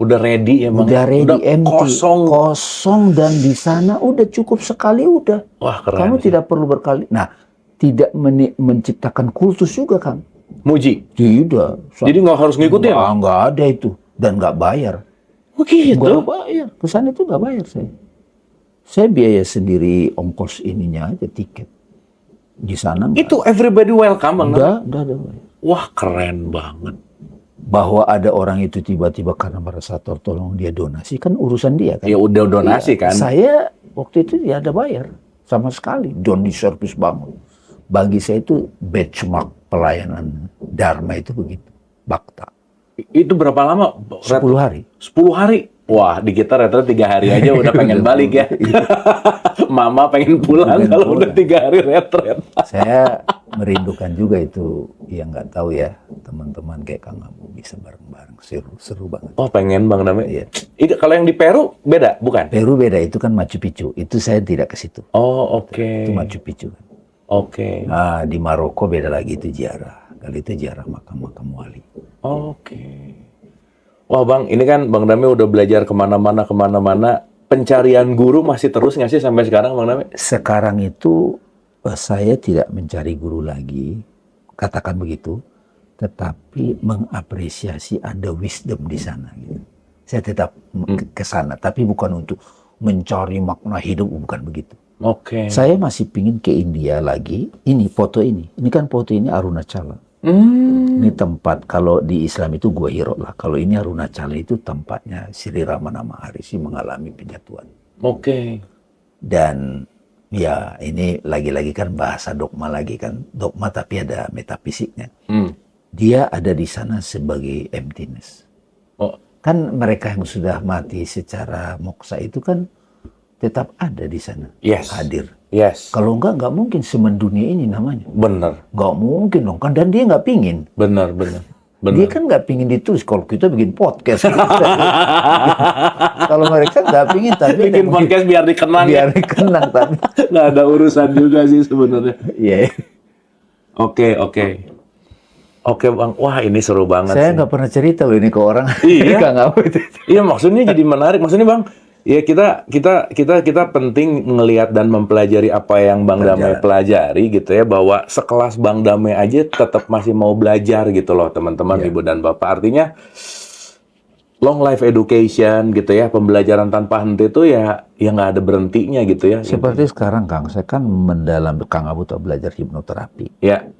Udah ready ya Bang? Udah ready, empty. Kosong dan di sana udah cukup sekali udah. Wah keren. Kamu tidak perlu berkali. Nah, tidak menciptakan kultus juga Kang. Muji? Tidak. Jadi nggak harus ngikutin? Nggak ada itu. Dan nggak bayar. Oh gitu? Nggak bayar. Kesana itu nggak bayar saya. Saya biaya sendiri ongkos ininya aja, tiket. Di sana itu everybody welcome Bang? Udah. Wah keren banget. Bahwa ada orang itu tiba-tiba karena merasa tertolong dia donasi kan urusan dia kan. Ya udah donasi kan. Saya waktu itu ya ada bayar sama sekali. Don't service banget. Bagi saya itu benchmark pelayanan Dharma itu begitu. Bakta. Itu berapa lama? 10 hari. 10 hari? Wah, di kita retret 3 hari aja udah pengen balik ya. Mama pengen pulang Pengen kalau udah pulang. 3 hari retret. Saya merindukan juga itu, yang nggak tahu ya, teman-teman kayak Kang Abu bisa bareng-bareng, seru banget. Oh, pengen Bang Dame. Iya. Kalau yang di Peru beda, bukan? Peru beda, itu kan Machu Picchu, itu saya tidak ke situ. Oh, oke. Itu Machu Picchu kan. Oke. Nah, di Maroko beda lagi, itu ziarah. Kali itu ziarah makam-makam wali. Oke. Wah Bang, ini kan Bang Dame udah belajar kemana-mana. Pencarian guru masih terus nggak sih sampai sekarang Bang Dame? Sekarang itu saya tidak mencari guru lagi, katakan begitu, tetapi mengapresiasi ada wisdom di sana. Gitu. Saya tetap ke sana, tapi bukan untuk mencari makna hidup, bukan begitu. Oke. Saya masih pingin ke India lagi. Ini foto ini kan foto ini Arunachala. Ini tempat, kalau di Islam itu Gua Hiro lah. Kalau ini Arunachala itu tempatnya Sri Ramana Maharishi mengalami penyatuan. Oke. Dan ya ini lagi-lagi kan bahasa dogma lagi kan. Dogma tapi ada metafisiknya. Dia ada di sana sebagai emptiness. Oh. Kan mereka yang sudah mati secara moksa itu kan tetap ada di sana. Yes. Hadir. Yes. Kalau nggak mungkin semendunia ini namanya. Bener. Nggak mungkin dong kan, dan dia nggak pingin. Bener. Dia kan nggak pingin ditulis. Kalau kita bikin podcast, kalau mereka nggak pingin, tapi Bikin podcast biar dikenang biar dikenang, tapi nggak ada urusan juga sih sebenarnya. iya. Oke Bang, wah ini seru banget Saya sih. nggak pernah cerita loh ini ke orang. Iya. Nggak ngapa itu. Iya, maksudnya jadi menarik. Maksudnya Bang, ya kita penting ngelihat dan mempelajari apa yang Bang Damai pelajari gitu ya, bahwa sekelas Bang Damai aja tetap masih mau belajar gitu loh teman-teman, Ibu dan Bapak. Artinya long life education gitu ya, pembelajaran tanpa henti itu ya nggak ada berhentinya gitu ya. Seperti sekarang Kang, saya kan mendalam Kang Abu tuh belajar hipnoterapi. Ya.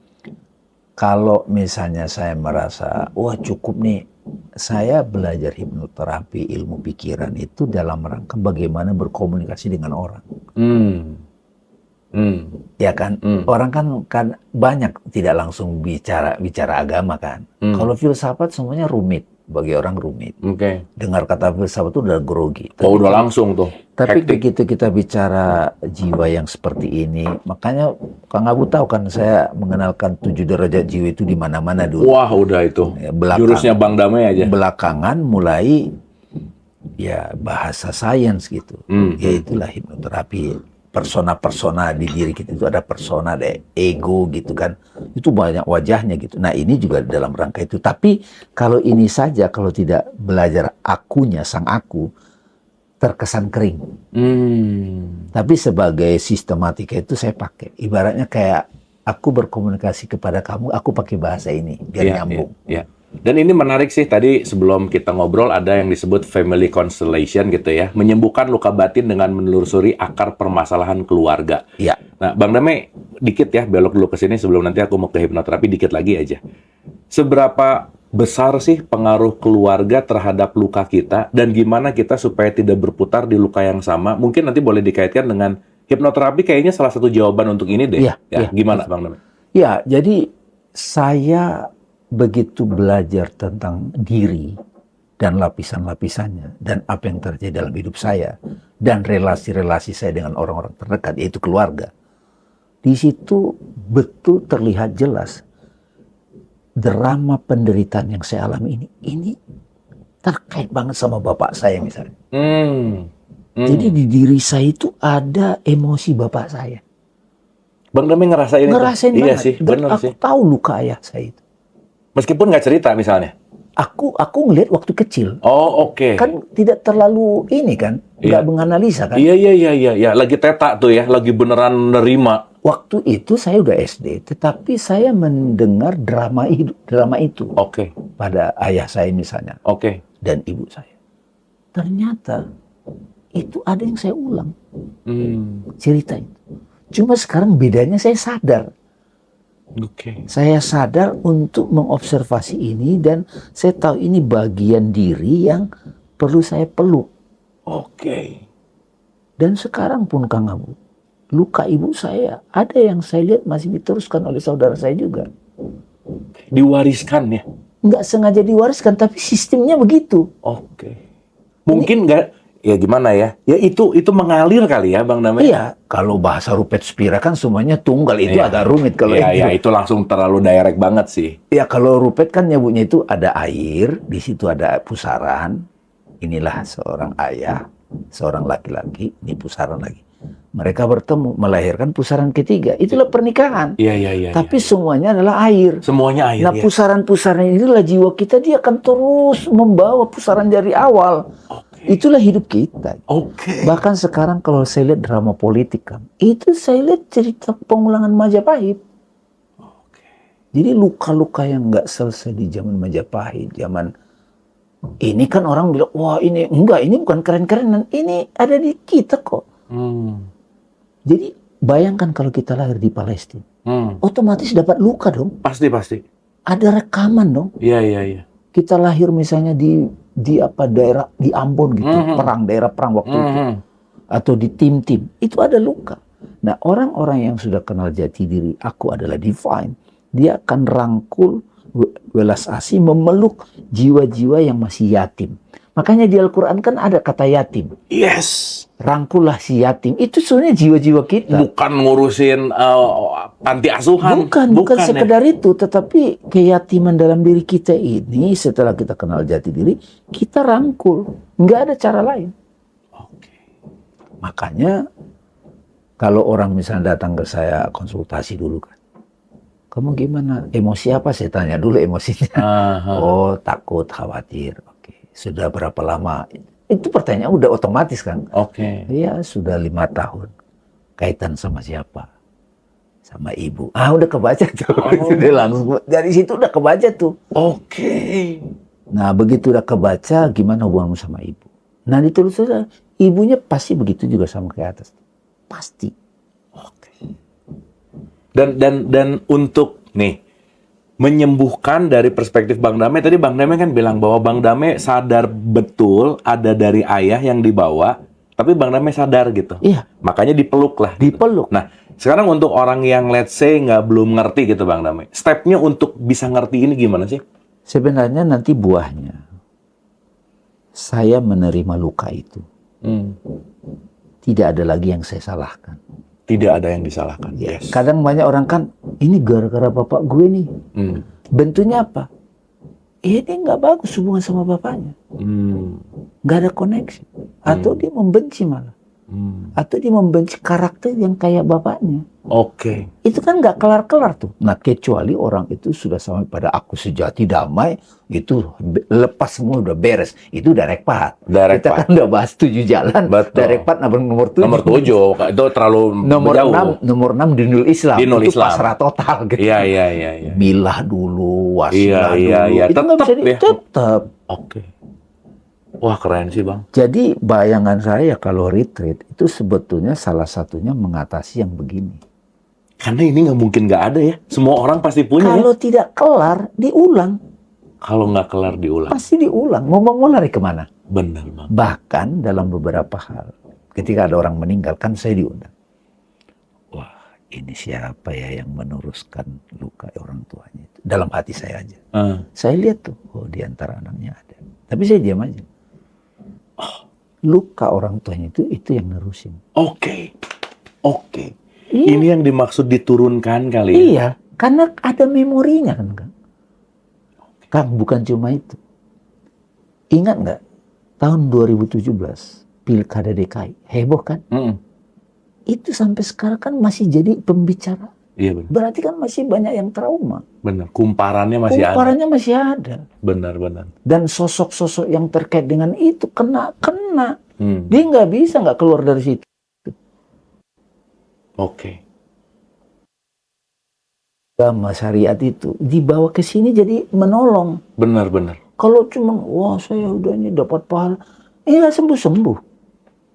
Kalau misalnya saya merasa, wah cukup nih, saya belajar hipnoterapi, ilmu pikiran itu dalam rangka bagaimana berkomunikasi dengan orang. Ya kan, orang kan banyak tidak langsung bicara agama kan. Kalau filsafat semuanya rumit, bagi orang rumit. Oke. Dengar kata filsafat itu udah grogi. Oh, udah langsung tuh. Tapi Hektik. begitu kita bicara jiwa yang seperti ini, makanya Kang Abu tahu kan saya mengenalkan 7 derajat jiwa itu di mana-mana dulu. Wah, udah itu. Jurusnya Bang Damai aja. Belakangan mulai ya bahasa sains gitu. Ya itulah hipnoterapi. Persona-persona di diri kita itu ada persona, ada ego gitu kan. Itu banyak wajahnya gitu. Nah, ini juga dalam rangka itu. Tapi kalau ini saja, kalau tidak belajar akunya, sang aku, terkesan kering. Tapi sebagai sistematika itu saya pakai. Ibaratnya kayak aku berkomunikasi kepada kamu, aku pakai bahasa ini biar nyambung. Iya. Dan ini menarik sih, tadi sebelum kita ngobrol ada yang disebut family constellation gitu ya, menyembuhkan luka batin dengan menelusuri akar permasalahan keluarga. Iya. Nah, Bang Damai, dikit ya, belok dulu ke sini sebelum nanti aku mau ke hipnoterapi, dikit lagi aja. Seberapa besar sih pengaruh keluarga terhadap luka kita, dan gimana kita supaya tidak berputar di luka yang sama? Mungkin nanti boleh dikaitkan dengan hipnoterapi, kayaknya salah satu jawaban untuk ini deh. Iya. Gimana Bang Damai? Ya, jadi saya begitu belajar tentang diri dan lapisan-lapisannya dan apa yang terjadi dalam hidup saya dan relasi-relasi saya dengan orang-orang terdekat, yaitu keluarga. Di situ betul terlihat jelas drama penderitaan yang saya alami ini terkait banget sama bapak saya misalnya. Jadi di diri saya itu ada emosi bapak saya. Bang Damai ngerasain itu? Ngerasain Iya banget. sih, Dan benar aku sih. tahu luka ayah saya itu. Meskipun nggak cerita misalnya. Aku ngelihat waktu kecil. Oh, oke. Kan tidak terlalu ini kan, nggak menganalisa kan. Iya. Lagi teta tuh ya, lagi beneran nerima. Waktu itu saya udah SD, tetapi saya mendengar drama itu Oke. pada ayah saya misalnya Oke. dan ibu saya. Ternyata itu ada yang saya ulang cerita itu. Cuma sekarang bedanya saya sadar. Oke. Saya sadar untuk mengobservasi ini dan saya tahu ini bagian diri yang perlu saya peluk. Oke. Dan sekarang pun Kang Abu, luka ibu saya ada yang saya lihat masih diteruskan oleh saudara saya juga. Diwariskan ya? Nggak sengaja diwariskan, tapi sistemnya begitu. Oke. Mungkin nggak, ya gimana ya? Ya itu mengalir kali ya, Bang Damai. Iya, kalau bahasa Rupert Spira kan semuanya tunggal, itu Iya. agak rumit kalau Iya, itu langsung terlalu direct banget sih. Ya kalau Rupert kan nyebutnya itu ada air, di situ ada pusaran. Inilah seorang ayah, seorang laki-laki, ini pusaran lagi. Mereka bertemu, melahirkan pusaran ketiga. Itulah pernikahan. Iya. Tapi semuanya adalah air. Semuanya air Nah, ya. pusaran-pusaran inilah jiwa kita, dia akan terus membawa pusaran dari awal. Itulah hidup kita. Oke. Bahkan sekarang kalau saya lihat drama politik kan, itu saya lihat cerita pengulangan Majapahit. Jadi luka-luka yang nggak selesai di zaman Majapahit, zaman ini kan orang bilang, wah ini enggak, ini bukan keren-kerenan, ini ada di kita kok. Jadi bayangkan kalau kita lahir di Palestina, otomatis dapat luka dong. Pasti. Ada rekaman dong. Iya. Kita lahir misalnya di daerah di Ambon gitu, daerah perang waktu itu, atau di tim-tim, itu ada luka. Nah, orang-orang yang sudah kenal jati diri, aku adalah divine, dia akan rangkul, welas asih, memeluk jiwa-jiwa yang masih yatim. Makanya di Al-Quran kan ada kata yatim. Yes. Rangkullah si yatim. Itu sebenarnya jiwa-jiwa kita. Bukan ngurusin panti asuhan. Bukan sekedar itu, tetapi keyatiman dalam diri kita ini setelah kita kenal jati diri, kita rangkul. Nggak ada cara lain. Makanya kalau orang misalnya datang ke saya konsultasi dulu kan, kamu gimana? Emosi apa? Saya tanya dulu emosinya. Oh, takut, khawatir. Oke. Sudah berapa lama? Itu pertanyaan udah otomatis kan? Oke. Iya, sudah 5 tahun. Kaitan sama siapa? Sama ibu. Ah, udah kebaca tuh. Sudah langsung dari situ udah kebaca tuh. Oke. Nah, begitu udah kebaca, gimana hubunganmu sama ibu? Nah, ditulis-tulis, ibunya pasti begitu juga sama ke atas. Pasti. Oke. Dan untuk nih menyembuhkan dari perspektif Bang Damai, tadi Bang Damai kan bilang bahwa Bang Damai sadar betul ada dari ayah yang dibawa, tapi Bang Damai sadar gitu. Iya. Makanya dipeluk lah. Gitu. Dipeluk. Nah, sekarang untuk orang yang let's say belum ngerti gitu Bang Damai, stepnya untuk bisa ngerti ini gimana sih? Sebenarnya nanti buahnya, saya menerima luka itu. Tidak ada lagi yang saya salahkan. Tidak ada yang disalahkan. Ya. Yes. Kadang banyak orang kan, ini gara-gara bapak gue nih. Bentuknya apa? Ini nggak bagus hubungan sama bapaknya. Nggak ada koneksi. Atau dia membenci malah. Atau dia membenci karakter yang kayak bapaknya. Oke. Itu kan nggak kelar-kelar tuh. Nah, kecuali orang itu sudah sampai pada aku sejati damai, itu lepas semua udah beres. Itu direct path. Kita kan udah bahas 7 jalan. Betul. Direct path nomor 7. Nomor 7, itu terlalu jauh. Nomor 6 dinul Islam. Dinul itu Islam. pasrah total gitu. Iya. Milah dulu, wasilah dulu. Iya. Itu nggak bisa tetap. Oke. Wah, keren sih, Bang. Jadi bayangan saya kalau retreat itu sebetulnya salah satunya mengatasi yang begini. Karena ini nggak mungkin nggak ada ya. Semua orang pasti punya. Kalau tidak kelar, diulang. Kalau nggak kelar diulang. Pasti diulang. Mau lari kemana? Benar, Bang. Bahkan dalam beberapa hal, ketika ada orang meninggal, kan saya diundang. Wah, ini siapa ya yang meneruskan luka orang tuanya itu? Dalam hati saya aja. Saya lihat tuh, oh di antara anaknya ada. Tapi saya diam aja. Luka orang tuanya itu yang nerusin. Oke. Iya. Ini yang dimaksud diturunkan kali ya? Iya, karena ada memorinya kan, Kang. Kang, bukan cuma itu. Ingat nggak, tahun 2017, Pilkada DKI, heboh kan? Itu sampai sekarang kan masih jadi pembicara. Iya benar. Berarti kan masih banyak yang trauma. Benar. Kumparannya masih ada. Kumparannya masih ada. Benar. Dan sosok-sosok yang terkait dengan itu kena. Dia nggak bisa nggak keluar dari situ. Oke. Agama syariat itu dibawa ke sini jadi menolong. Benar. Kalau cuma wah saya udah ini dapat pahala, ini nggak sembuh.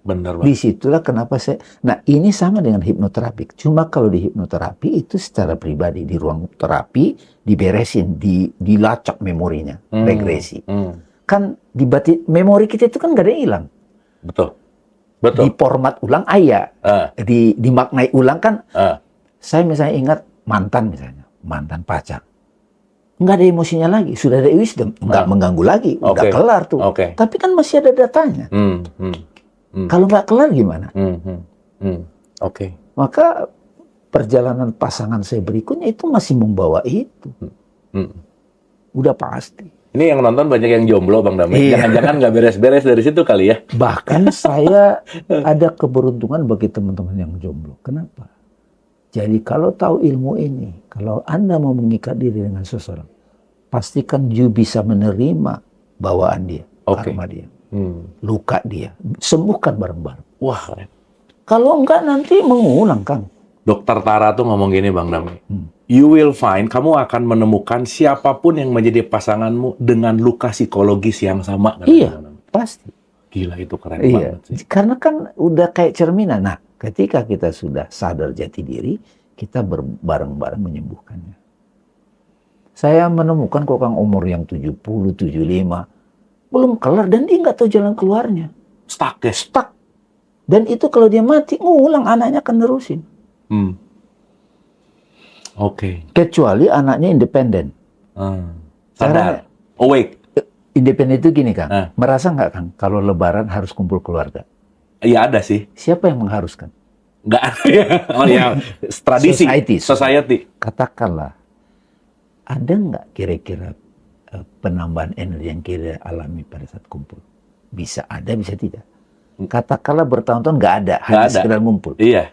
Benar. Disitulah kenapa saya. Nah ini sama dengan hipnoterapi. Cuma kalau di hipnoterapi itu secara pribadi di ruang terapi diberesin, dilacak memorinya, regresi. Kan memori kita itu kan nggak ada yang hilang. Betul. Di format ulang dimaknai ulang kan. Saya misalnya ingat mantan pacar. nggak ada emosinya lagi, sudah ada wisdom, nggak mengganggu lagi, udah Oke. kelar tuh. Oke. Tapi kan masih ada datanya. Kalau nggak kelar gimana? Oke. Maka perjalanan pasangan saya berikutnya itu masih membawa itu. Udah pasti. Ini yang nonton banyak yang jomblo, Bang Damai. Iya. Jangan-jangan nggak beres-beres dari situ kali ya? Bahkan saya ada keberuntungan bagi teman-teman yang jomblo. Kenapa? Jadi kalau tahu ilmu ini, kalau Anda mau mengikat diri dengan seseorang, pastikan you bisa menerima bawaan dia, Oke. karma dia, luka dia, sembuhkan bareng-bareng. Wah, keren. Kalau enggak nanti mengulang, Kang. Dokter Tara tuh ngomong gini, Bang Damai. You will find, kamu akan menemukan siapapun yang menjadi pasanganmu dengan luka psikologis yang sama. Kata Iya, Bang Damai. pasti. Gila, itu keren Iya, banget sih. karena kan udah kayak cerminan. Nah, ketika kita sudah sadar jati diri, kita bareng-bareng menyembuhkannya. Saya menemukan kok Kang umur yang 70, 75, belum kelar dan dia nggak tahu jalan keluarnya. Stuck ya? Stuck. Dan itu kalau dia mati, ngulang anaknya akan nerusin. Oke. Kecuali anaknya independen. Sadar. Awake. Independen itu gini Kang, Ah. merasa nggak Kang kalau lebaran harus kumpul keluarga? Iya ada sih. Siapa yang mengharuskan? Nggak ada ya. Oh ya, tradisi. Society. Katakanlah, ada nggak kira-kira penambahan energi yang kita alami pada saat kumpul? Bisa ada, bisa tidak. Katakanlah bertahun-tahun nggak ada, hanya ada. sekedar ngumpul. Iya.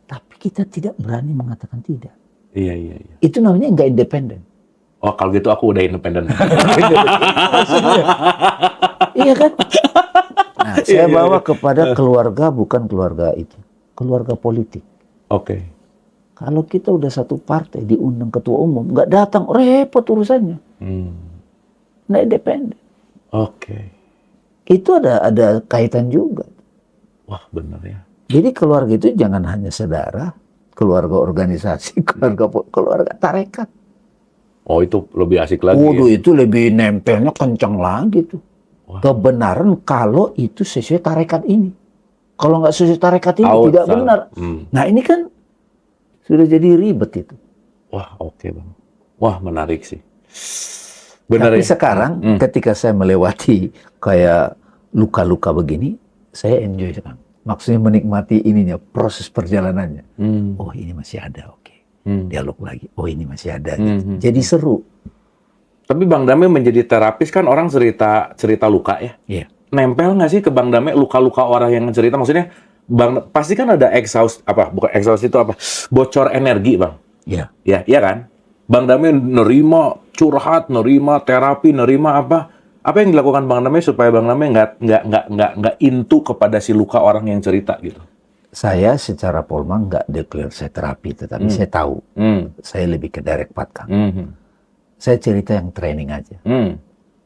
Tapi kita tidak berani mengatakan tidak. Iya. Itu namanya nggak independen. Oh, kalau gitu aku udah independen. Iya kan? Nah, saya bawa kepada keluarga, bukan keluarga itu. Keluarga politik. Oke. Kalau kita udah satu partai, diundang ketua umum, nggak datang, repot urusannya. Nggak independen. Oke. Itu ada kaitan juga. Wah, bener ya. Jadi keluarga itu jangan hanya saudara, keluarga organisasi, keluarga tarekat. Oh, itu lebih asik lagi. Waduh, Ya? itu lebih nempelnya kencang lagi tuh. Wah. Kebenaran kalau itu sesuai tarekat ini. Kalau nggak sesuai tarekat ini tidak benar. Nah ini kan sudah jadi ribet itu. Wah, oke Bang. Wah, menarik sih. Benar Tapi ya? sekarang ketika saya melewati kayak luka-luka begini, saya enjoy sekarang. Maksudnya menikmati ininya, proses perjalanannya. Oh ini masih ada, oke. Dialog lagi, oh ini masih ada. Gitu. Jadi seru. Tapi Bang Damai menjadi terapis kan orang cerita luka ya. Iya. Nempel nggak sih ke Bang Damai luka-luka orang yang cerita? Maksudnya pasti kan ada bukan exhaust itu apa? Bocor energi, Bang. Iya. Ya, iya kan? Bang Damai nerima curhat, nerima terapi, nerima apa? Apa yang dilakukan Bang Damai supaya Bang Damai nggak into kepada si luka orang yang cerita gitu? Saya secara formal nggak declare saya terapi, tetapi saya tahu. Saya lebih ke direct path, Kang. Saya cerita yang training aja.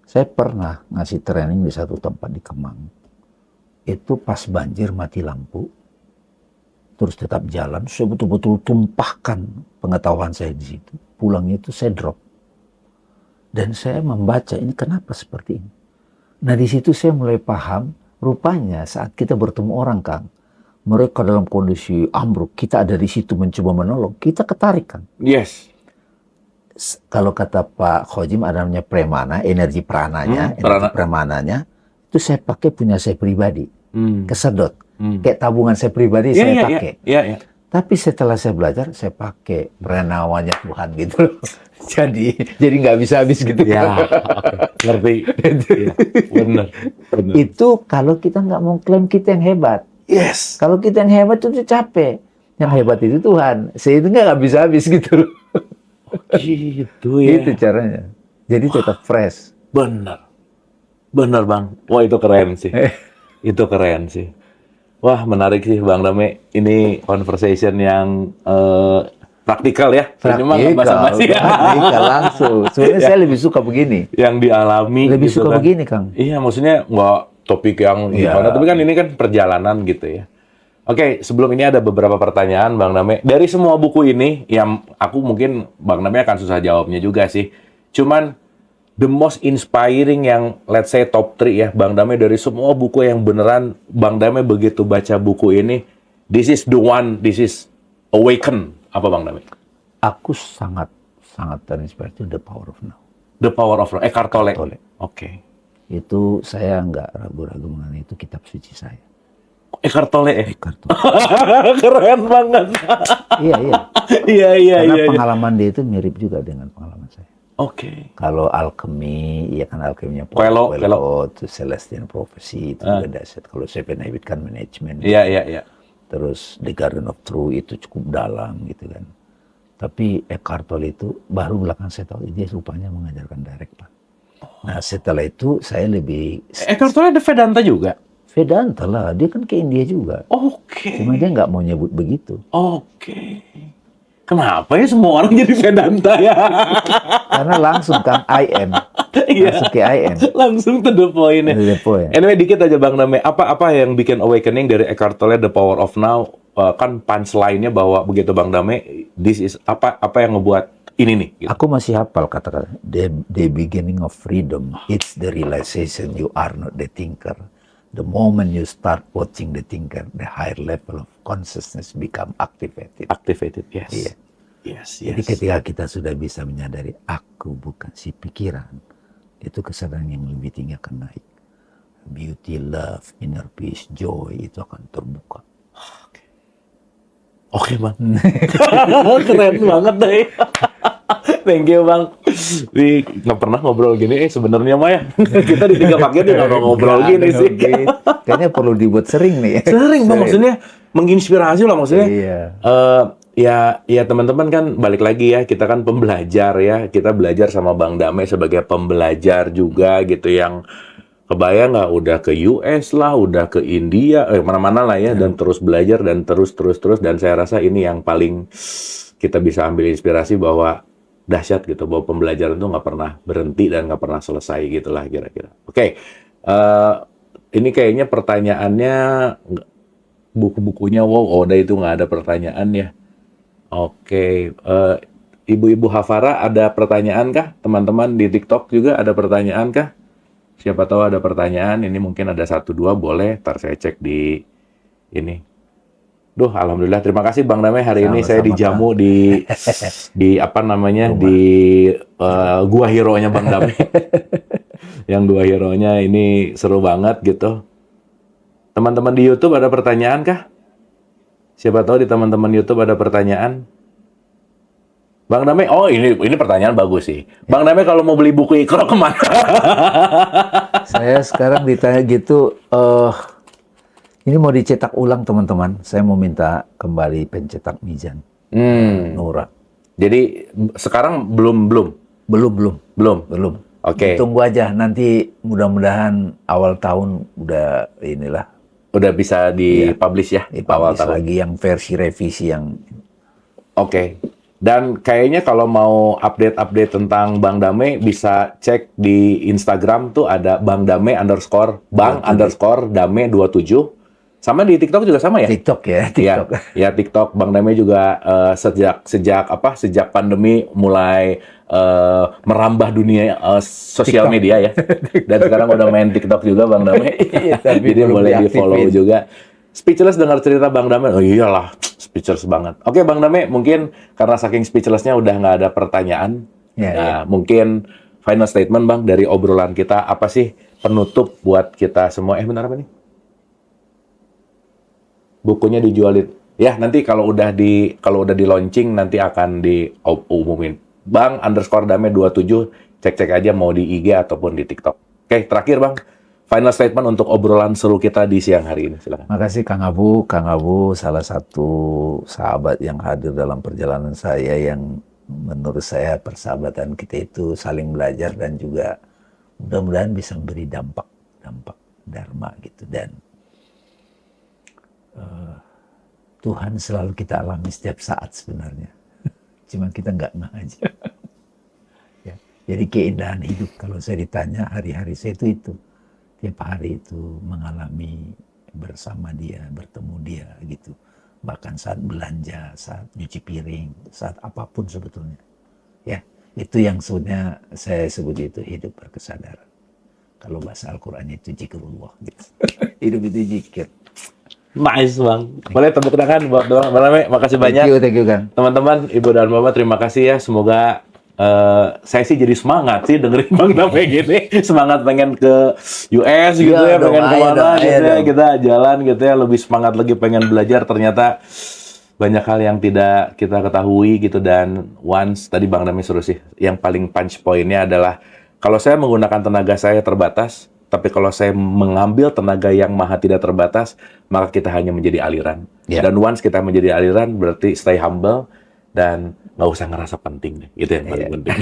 Saya pernah ngasih training di satu tempat di Kemang. Itu pas banjir mati lampu, terus tetap jalan. Saya betul-betul tumpahkan pengetahuan saya di situ. Pulangnya itu saya drop. Dan saya membaca ini kenapa seperti ini. Nah di situ saya mulai paham, rupanya saat kita bertemu orang, Kang, mereka dalam kondisi ambruk, kita ada di situ mencoba menolong, kita ketarik, Kang. Yes. Kalau kata Pak Khojim ada namanya premana, energi prananya, energi premananya, itu saya pakai punya saya pribadi, kesedot, kayak tabungan saya pribadi saya pakai. Iya. Tapi setelah saya belajar, saya pakai pranawanya Tuhan gitu. jadi nggak bisa habis gitu. Ya, ngerti. Ya, bener. Itu kalau kita nggak mau klaim kita yang hebat. Yes. Kalau kita yang hebat itu capek. Yang hebat itu Tuhan. Saya itu nggak bisa habis gitu loh. Gitu ya. Itu caranya. Jadi tetap fresh. Bener Bang. Wah itu keren sih. Itu keren sih. Wah menarik sih Bang Damai. Ini conversation yang praktikal ya. Praktikal langsung. Sebenarnya saya lebih suka begini. Yang dialami. Lebih gitu suka kan. begini Kang. Iya maksudnya nggak topik yang gimana. Tapi kan ini kan perjalanan gitu ya. Oke, sebelum ini ada beberapa pertanyaan Bang Damai. Dari semua buku ini, yang aku mungkin Bang Damai akan susah jawabnya juga sih. Cuman, the most inspiring yang, let's say top 3 ya, Bang Damai dari semua buku yang beneran, Bang Damai begitu baca buku ini, this is the one, this is awaken. Apa Bang Damai? Aku sangat sangat terinspirasi The Power of Now. The Power of Eckhart Tolle. Oke. Itu saya nggak ragu-ragu mengenai itu kitab suci saya. Eckhart Tolle ya? Eckhart Tolle. Keren banget. Iya, iya. Iya. Karena pengalaman dia itu mirip juga dengan pengalaman saya. Oke. Kalau alchemy, ya kan alchemy-nya Coelho. itu Celestial Prophecy, itu juga dahsyat. Kalau Seven Habits kan management. Iya. Terus The Garden of Truth itu cukup dalam gitu kan. Tapi Eckhart Tolle itu baru belakang saya tahu dia rupanya mengajarkan direct, Pak. Nah setelah itu saya lebih... Eckhart Tolle ada Vedanta juga? Vedanta lah, dia kan ke India juga. Oke. Cuma dia nggak mau nyebut begitu. Oke. Kenapa ya semua orang jadi Vedanta ya? Karena langsung kan I am. Iya. Langsung ke I am. Langsung to the point ya. To the point. Anyway, dikit aja Bang Dame. Apa yang bikin awakening dari Eckhart Tolle The Power of Now? Kan punchline-nya bahwa begitu Bang Dame, this is apa yang ngebuat ini nih? Gitu. Aku masih hafal kata-kata. The beginning of freedom. It's the realization you are not the thinker. The moment you start watching the thinker, the higher level of consciousness become activated. Activated, yes. Iya. Yes. Jadi ketika kita sudah bisa menyadari aku bukan si pikiran, itu kesadaran yang lebih tinggi akan naik. Beauty, love, inner peace, joy itu akan terbuka. Oke Bang. Keren banget deh. Thank you Bang. Nggak pernah ngobrol gini sebenarnya Mah ya. Kita di 3 paket nggak ngobrol gini sih. Kayaknya perlu dibuat sering nih. Sering Bang, maksudnya menginspirasi lah maksudnya. Iya. Ya teman-teman kan balik lagi ya, kita kan pembelajar ya. Kita belajar sama Bang Dame sebagai pembelajar juga gitu, yang kebayang nggak, udah ke US lah, udah ke India, mana-mana lah ya, dan terus belajar dan terus. Dan saya rasa ini yang paling kita bisa ambil inspirasi bahwa dahsyat gitu, bahwa pembelajaran itu nggak pernah berhenti dan nggak pernah selesai gitulah kira-kira. Oke, ini kayaknya pertanyaannya buku-bukunya Oda itu nggak ada pertanyaan ya. Oke, Ibu-Ibu Hafara ada pertanyaan kah? Teman-teman di TikTok juga ada pertanyaan kah? Siapa tahu ada pertanyaan, ini mungkin ada 1-2 boleh, ntar saya cek di ini. Duh, alhamdulillah, terima kasih Bang Dame, hari ini saya dijamu di apa namanya, di Gua Hero-nya Bang Dame. Yang Gua Hero-nya ini seru banget gitu. Teman-teman di YouTube ada pertanyaan kah? Siapa tahu di teman-teman YouTube ada pertanyaan. Bang Dame, oh ini pertanyaan bagus sih. Bang Dame kalau mau beli buku Iqra kemana? Saya sekarang ditanya gitu, ini mau dicetak ulang teman-teman. Saya mau minta kembali pencetak Mizan. Nura. Jadi sekarang belum. Belum. Oke. Tunggu aja, nanti mudah-mudahan awal tahun udah inilah. Udah bisa dipublish ya awal tahun. Lagi yang versi revisi yang. Oke. Dan kayaknya kalau mau update tentang Bang Dame bisa cek di Instagram tuh ada Bang Dame _ Dame 27. Sama di TikTok juga sama ya? TikTok ya, TikTok. Ya TikTok. Bang Dame juga sejak pandemi mulai merambah dunia sosial media ya. Dan sekarang udah main TikTok juga Bang Dame. Jadi boleh di-follow juga. Speechless dengar cerita Bang Dame. Oh iyalah, speechless banget. Oke Bang Dame, mungkin karena saking speechless-nya udah nggak ada pertanyaan. Mungkin final statement Bang dari obrolan kita, apa sih penutup buat kita semua? Bentar apa nih? Bukunya dijualin. Ya, nanti kalau udah di launching nanti akan diumumin. Bang _Dame 27, cek aja mau di IG ataupun di TikTok. Oke, terakhir Bang. Final statement untuk obrolan seru kita di siang hari ini, silakan. Makasih Kang Abu. Kang Abu salah satu sahabat yang hadir dalam perjalanan saya, yang menurut saya persahabatan kita itu saling belajar dan juga mudah-mudahan bisa memberi dampak dharma gitu. Dan Tuhan selalu kita alami setiap saat sebenarnya. Cuma kita nggak aja. Ya. Jadi keindahan hidup, kalau saya ditanya hari-hari saya itu. Tiap hari itu mengalami bersama dia, bertemu dia gitu. Bahkan saat belanja, saat nyuci piring, saat apapun sebetulnya. Ya, itu yang sebenarnya saya sebut itu hidup berkesadaran. Kalau bahasa Al-Qur'an itu zikrullah gitu. Hidup itu zikir. Nice Bang. Boleh tepuk tangan buat Bang Dame. Makasih banyak. Thank you Kang. Teman-teman, Ibu dan Bapak terima kasih ya. Semoga saya sih jadi semangat sih dengerin Bang Dame gini, semangat pengen ke US gitu Iya ya, dong, pengen ayo kemana dong, ayo gitu ya, dong. kita jalan gitu ya, lebih semangat lagi pengen belajar. Ternyata banyak hal yang tidak kita ketahui gitu, dan once tadi Bang Dame suruh sih, yang paling punch point-nya adalah kalau saya menggunakan tenaga saya terbatas, tapi kalau saya mengambil tenaga yang maha tidak terbatas, maka kita hanya menjadi aliran. Ya. Dan once kita menjadi aliran, berarti stay humble dan nggak usah ngerasa penting deh. Itu yang paling penting.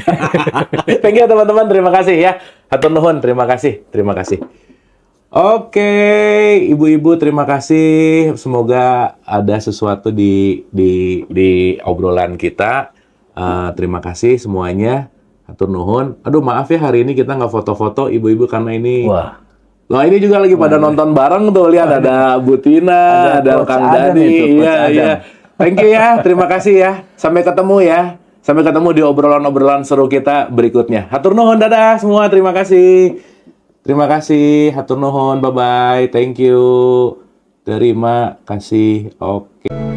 Thank you teman-teman, terima kasih ya. Hatur nuhun, terima kasih, terima kasih. Oke, ibu-ibu terima kasih. Semoga ada sesuatu di obrolan kita. Terima kasih semuanya. Hatur nuhun. Aduh maaf ya hari ini kita nggak foto-foto ibu-ibu karena ini. Wah, Nah ini juga lagi pada nonton bareng tuh, lihat ada Bu Tina, ada Coach Kang Adam Dani. itu, Coach Iya, Adam. iya. Thank you ya, terima kasih ya. Sampai ketemu ya. Sampai ketemu di obrolan-obrolan seru kita berikutnya. Hatur nuhun, dadah semua, terima kasih. Terima kasih, hatur nuhun, bye-bye, thank you. Terima kasih, oke.